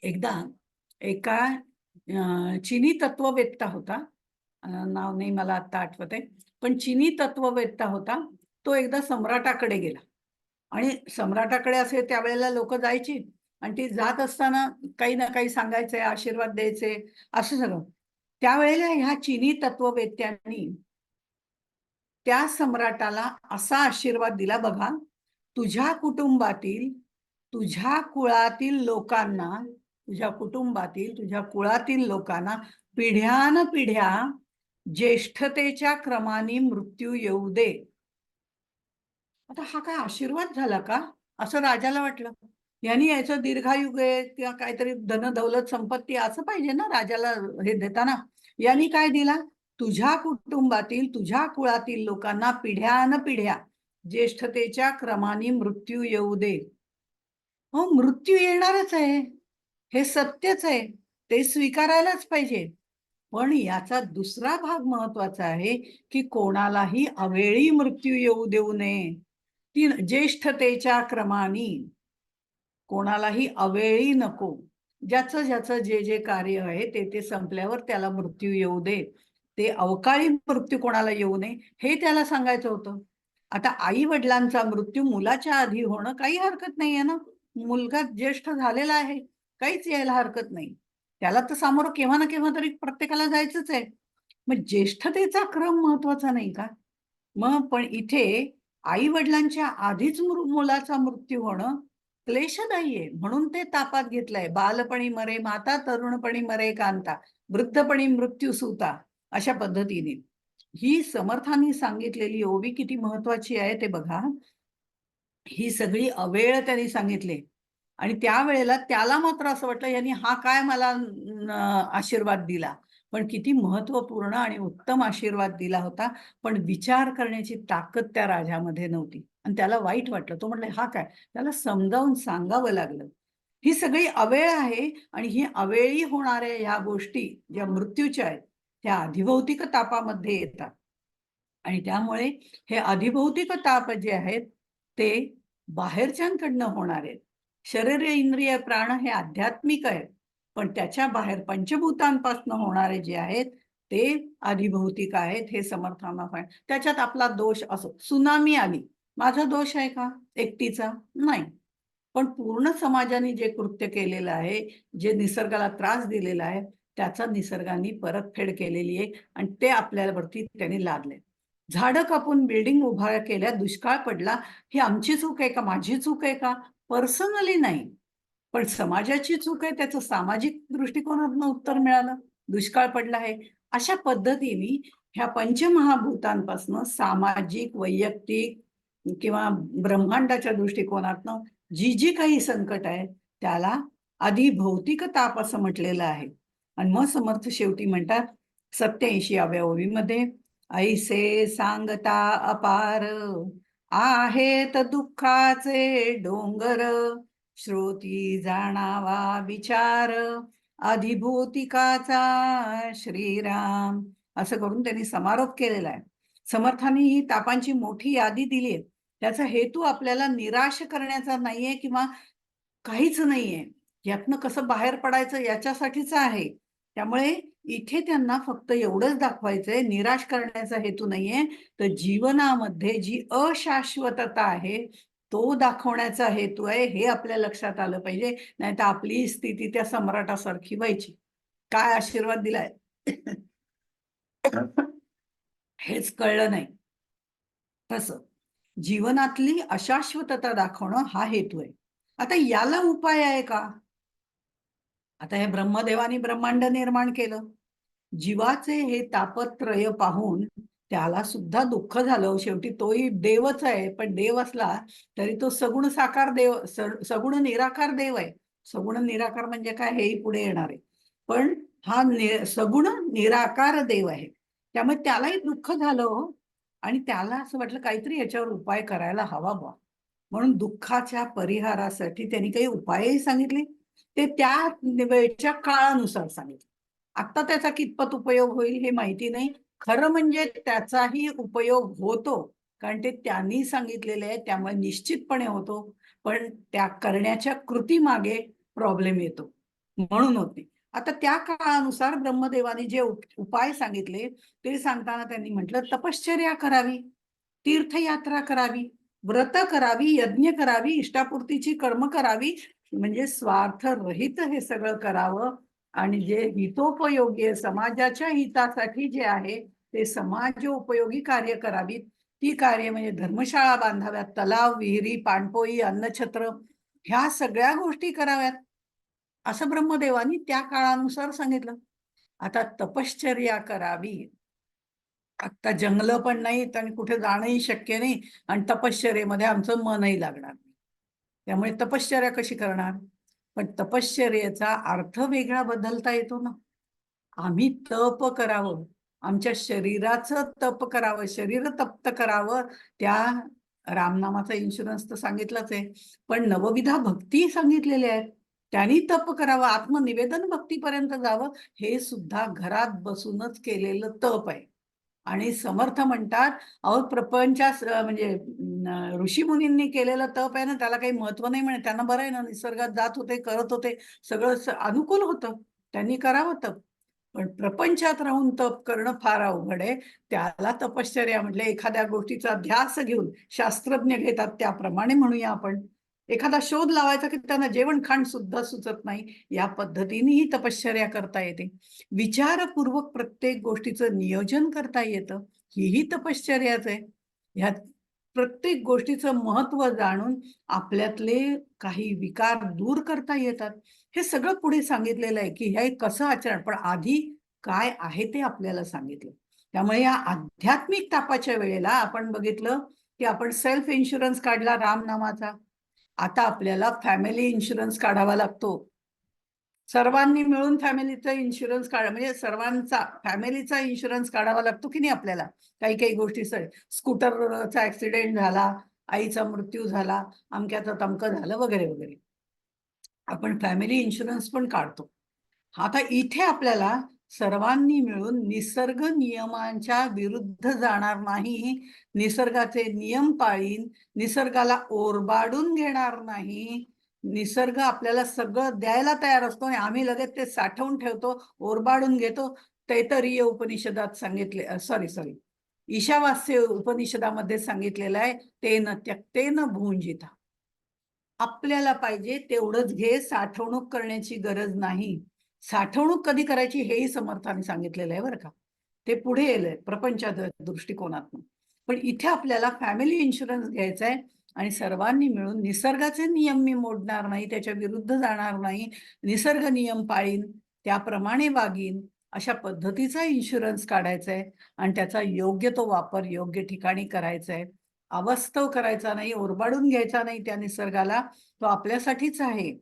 एकदा एका चिनी तत्ववेत्ता होता, नाव नाही मला आता आठवत आहे, पण चिनी तत्ववेत्ता होता. तो एकदा सम्राटाकडे गेला, आणि सम्राटाकडे असे त्यावेळेला लोक जायची, आणि ती जात असताना काही ना काही सांगायचे, आशीर्वाद द्यायचे, असं सगळं. त्यावेळेला ह्या चिनी तत्ववेत्यांनी त्या सम्राटाला असा आशीर्वाद दिला, बघा, तुझ्या कुटुंबातील, तुझ्या कुळातील लोकांना, तुझ्या कुटुंबातील, तुझ्या कुळातील लोकांना पिढ्यानपिढ्या ज्येष्ठतेच्या क्रमाने मृत्यू येऊ दे. आता हा काय आशीर्वाद झाला का, असं राजाला वाटलं. यांनी याचं दीर्घायुग आहे किंवा काहीतरी धन दौलत संपत्ती असं पाहिजे ना राजाला हे देताना. यांनी काय दिला, तुझ्या कुटुंबातील, तुझ्या कुळातील लोकांना पिढ्यानपिढ्या ज्येष्ठतेच्या क्रमाने मृत्यू येऊ दे. हो, मृत्यू येणारच आहे, हे सत्यच आहे, ते स्वीकारायलाच पाहिजे. पण याचा दुसरा भाग महत्वाचा आहे, की कोणालाही अवेळी मृत्यू येऊ देऊ नये. ती ज्येष्ठतेच्या क्रमाने, कोणालाही अवेळी नको. ज्याचं ज्याचं जे जे कार्य आहे ते ते संपल्यावर त्याला मृत्यू येऊ दे. ते अवकाळी मृत्यू कोणाला येऊ नये हे त्याला सांगायचं होतं. आता आई वडिलांचा मृत्यू मुलाच्या आधी होणं काही हरकत नाहीये ना. मुलगा ज्येष्ठ झालेला आहे, काहीच यायला हरकत नाही. त्याला तर सामोरं केव्हा ना केव्हा तरी प्रत्येकाला जायचंच आहे. मग ज्येष्ठतेचा क्रम महत्वाचा नाही का? मग पण इथे आई वडिलांच्या आधीच मुलाचा मृत्यू होणं क्लेशदायी आहे. म्हणून ते तापात घेतलंय. बालपणी मरे माता, तरुणपणी मरे कांता, वृद्धपणी मृत्यू सुता, अशा पद्धतीने ही समर्थांनी सांगितलेली ओवी किती महत्वाची आहे ते बघा. ही सगळी अवेळ त्यांनी सांगितले, आणि त्यावेळेला त्याला मात्र असं वाटलं, यांनी हा काय मला आशीर्वाद दिला. पण किती महत्वपूर्ण आणि उत्तम आशीर्वाद दिला होता. पण विचार करण्याची ताकद त्या राजामध्ये नव्हती, आणि त्याला वाईट वाटलं. तो म्हटलं हा काय, त्याला समजावून सांगावं लागलं. ही सगळी अवेळ आहे, आणि ही अवेळी होणाऱ्या ह्या गोष्टी ज्या मृत्यूच्या आहेत, त्या अधिभौतिक तापामध्ये येतात. आणि त्यामुळे हे अधिभौतिक ताप जे आहेत ते बाहेरच्यांकडनं होणार आहेत. शरीर, इंद्रिय, प्राण हे आध्यात्मिक आहेत, पण त्याच्या बाहेर पंचभूतांपासून होणारे जे आहेत ते अधिभौतिक आहेत, हे समर्थांना पाहिजे. त्याच्यात आपला दोष असो, सुनामी आली, माझा दोष आहे का एकटीचा? नाही. पण पूर्ण समाजाने जे कृत्य केलेलं आहे, जे निसर्गाला त्रास दिलेला आहे, त्याचा निसर्गाने परतफेड केलेली आहे आणि ते आपल्यावरती त्यांनी लादले. झाडं कापून बिल्डिंग उभ्या केल्या, दुष्काळ पडला, ही आमची चूक आहे का, माझी चूक आहे का? पर्सनली नाही, पण समाजाची चूक आहे, त्याचं सामाजिक दृष्टिकोनातनं उत्तर मिळालं. दुष्काळ पडला आहे. अशा पद्धतीने ह्या पंचमहाभूतांपासून सामाजिक, वैयक्तिक किंवा ब्रह्मांडाच्या दृष्टिकोनातनं जी काही संकट आहे, त्याला आधी भौतिक ताप असं म्हटलेलं आहे. आणि मग समर्थ शेवटी म्हणतात 87व्या ओळीमध्ये, ऐसे सांगता अपार आहेत दुःखाचे डोंगर, श्रोती जाणावा विचार अधिभूतिकाचा श्रीराम. असं करून त्यांनी समारोप केलेला आहे. समर्थांनी ही तापांची मोठी यादी दिली आहे. त्याचा हेतू आपल्याला निराश करण्याचा नाहीये किंवा काहीच नाहीये. यातनं कसं बाहेर पडायचं याच्यासाठीच आहे. त्यामुळे इथे त्यांना फक्त एवढंच दाखवायचंय, निराश करण्याचा हेतू नाहीये, तर जीवनामध्ये जी अशाश्वतता आहे, तो दाखवण्याचा हेतू आहे, हे आपल्या लक्षात आलं पाहिजे. नाहीतर आपली स्थिती त्या सम्राटासारखी व्हायची. काय आशीर्वाद दिलाय हेच कळलं नाही. तसं जीवनातली अशाश्वतता दाखवणं हा हेतू आहे. आता याला उपाय आहे का? आता हे ब्रह्मदेवानी ब्रह्मांड निर्माण केलं. जीवाचे हे तापत्रय पाहून त्याला सुद्धा दुःख झालं. शेवटी तोही देवच आहे, पण देव असला तरी तो सगुण साकार देव, सगुण निराकार देव आहे. सगुण निराकार म्हणजे काय हेही पुढे येणार आहे. पण हा सगुण निराकार देव आहे. त्यामुळे त्यालाही दुःख झालं हो. आणि त्याला असं वाटलं काहीतरी याच्यावर उपाय करायला हवा बा. म्हणून दुःखाच्या परिहारासाठी त्यांनी काही उपायही सांगितले. ते त्या वेळच्या काळानुसार सांगितले. आता त्याचा कितपत उपयोग होईल हे माहिती नाही. खरं म्हणजे त्याचाही उपयोग होतो, कारण ते त्यांनी सांगितलेले आहे, त्यामुळे निश्चितपणे होतो. पण त्या करण्याच्या कृतीमागे प्रॉब्लेम येतो, म्हणून होते. आता त्या काळानुसार ब्रह्मदेवाने जे उपाय सांगितले ते सांगताना त्यांनी म्हटलं तपश्चर्या करावी, तीर्थयात्रा करावी, व्रत करावी, यज्ञ करावी, इष्टापूर्तीची कर्म करावी, म्हणजे स्वार्थरहित हे सगळं करावं. आणि जे हितोपयोगी आहे, समाजाच्या हितासाठी जे आहे ते समाजोपयोगी कार्य करावीत. ती कार्य म्हणजे धर्मशाळा बांधाव्यात, तलाव, विहिरी, पाणपोई, अन्नछत्र, ह्या सगळ्या गोष्टी कराव्यात, असं ब्रह्मदेवानी त्या काळानुसार सांगितलं. आता तपश्चर्या करावी. आता जंगलं पण नाहीत आणि कुठे जाणंही शक्य नाही, आणि तपश्चर्येमध्ये आमचं मनही लागणार नाही. त्यामुळे तपश्चर्या कशी करणार? पण तपश्चर्येचा अर्थ वेगळा बदलता येतो ना. आम्ही तप करावं, आमच्या शरीराचं तप करावं, शरीर तप्त करावं. त्या रामनामाचा इन्शुरन्स तर सांगितलंच आहे, पण नवविधा भक्ती सांगितलेल्या आहेत. त्यांनी तप करावं, आत्मनिवेदन भक्तीपर्यंत जावं. हे सुद्धा घरात बसूनच केलेलं तप आहे. आणि समर्थ म्हणतात, अहो प्रपंचा म्हणजे ऋषी मुनींनी केलेलं तप आहे ना, त्याला काही महत्व नाही म्हणे. त्यांना बरं आहे ना, निसर्गात जात होते, करत होते, सगळं अनुकूल होतं, त्यांनी करावं तप. पण प्रपंचात राहून तप करणं फार अवघड आहे. त्याला तपश्चर्या म्हटले. एखाद्या गोष्टीचा ध्यास घेऊन शास्त्रज्ञ घेतात त्याप्रमाणे म्हणूया आपण. एखादा शोध लावायचा की त्यांना जेवण खाण सुद्धा सुचत नाही, या पद्धतीनेही तपश्चर्या करता येते. विचारपूर्वक प्रत्येक गोष्टीचं नियोजन करता येतं, हीही तपश्चर्याच आहे. ह्यात प्रत्येक गोष्टीचं महत्व जाणून आपल्यातले काही विकार दूर करता येतात. हे सगळं पुढे सांगितलेलं आहे की हे कसं आचरण, पण आधी काय आहे ते आपल्याला सांगितलं. त्यामुळे या आध्यात्मिक तापाच्या वेळेला आपण बघितलं की आपण सेल्फ इन्शुरन्स काढला रामनामाचा. आता आपल्याला फॅमिली इन्शुरन्स काढावा लागतो. सर्वांनी मिळून फॅमिलीचा इन्शुरन्स काढा, म्हणजे सर्वांचा फॅमिलीचा इन्शुरन्स काढावा लागतो की नाही आपल्याला. काही काही गोष्टीसाठी स्कूटरचा ऍक्सिडेंट झाला, आईचा मृत्यू झाला, अमक्याचं तमकं झालं, वगैरे वगैरे, आपण फॅमिली इन्शुरन्स पण काढतो. आता इथे आपल्याला सर्वांनी मिळून निसर्ग नियमांच्या विरुद्ध जाणार नाही, निसर्गाचे नियम पाळीन, निसर्गाला ओरबाडून घेणार नाही. निसर्ग आपल्याला सगळं द्यायला तयार असतो आणि आम्ही लगेच ते साठवून ठेवतो, ओरबाडून घेतो. तैत्तरीय उपनिषदात सांगितले, सॉरी ईशावास्य उपनिषदामध्ये सांगितलेलं आहे, तेन त्यक्तेन भुंजिता. आपल्याला पाहिजे तेवढंच घे, साठवणूक करण्याची गरज नाही. साठवणूक कधी करायची हेही समर्थाने सांगितलेलं आहे बरं का. ते पुढे येलंय प्रपंचाच्या दृष्टिकोनातून. पण इथे आपल्याला फॅमिली इन्शुरन्स घ्यायचा आहे आणि सर्वांनी मिळून निसर्गाचे नियम मी मोडणार नाही, त्याच्या विरुद्ध जाणार नाही, निसर्ग नियम पाळीन, त्याप्रमाणे वागीन, अशा पद्धतीचा इन्शुरन्स काढायचा आहे आणि त्याचा योग्य तो वापर योग्य ठिकाणी करायचा आहे. अवास्तव करायचा नाही, ओरबाडून घ्यायचा नाही त्या निसर्गाला, तो आपल्यासाठीच आहे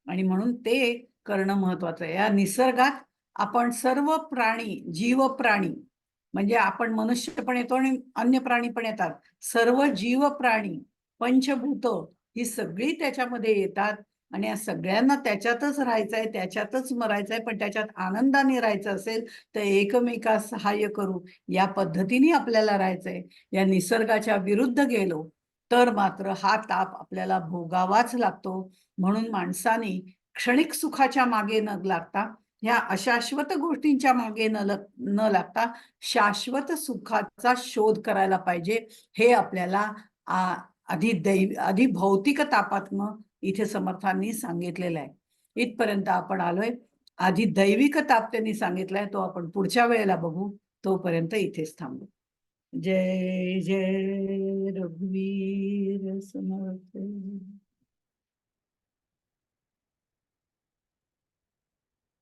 आणि म्हणून ते करणं महत्वाचं आहे. या निसर्गात आपण सर्व प्राणी, जीव प्राणी, म्हणजे आपण मनुष्य पण येतो आणि अन्य प्राणी पण येतात, सर्व जीव प्राणी, पंचभूत ही सगळी त्याच्यामध्ये येतात आणि या सगळ्यांना त्याच्यातच राहायचंय, त्याच्यातच मरायचंय. पण त्याच्यात आनंदाने राहायचं असेल तर एकमेकास सहाय्य करू, या पद्धतीने आपल्याला राहायचंय. या निसर्गाच्या विरुद्ध गेलो तर मात्र हा ताप आपल्याला भोगावाच लागतो. म्हणून माणसाने क्षणिक सुखाच्या मागे न लागता, ह्या अशाश्वत गोष्टींच्या मागे न लागता शाश्वत सुखाचा शोध करायला पाहिजे. हे आपल्याला आधी भौतिक तापात्म इथे समर्थांनी सांगितलेलं आहे. इथपर्यंत आपण आलोय. आधी दैविक ताप त्यांनी सांगितलाय, तो आपण पुढच्या वेळेला बघू. तोपर्यंत इथेच थांबू. जय जय रघुवीर समर्थ.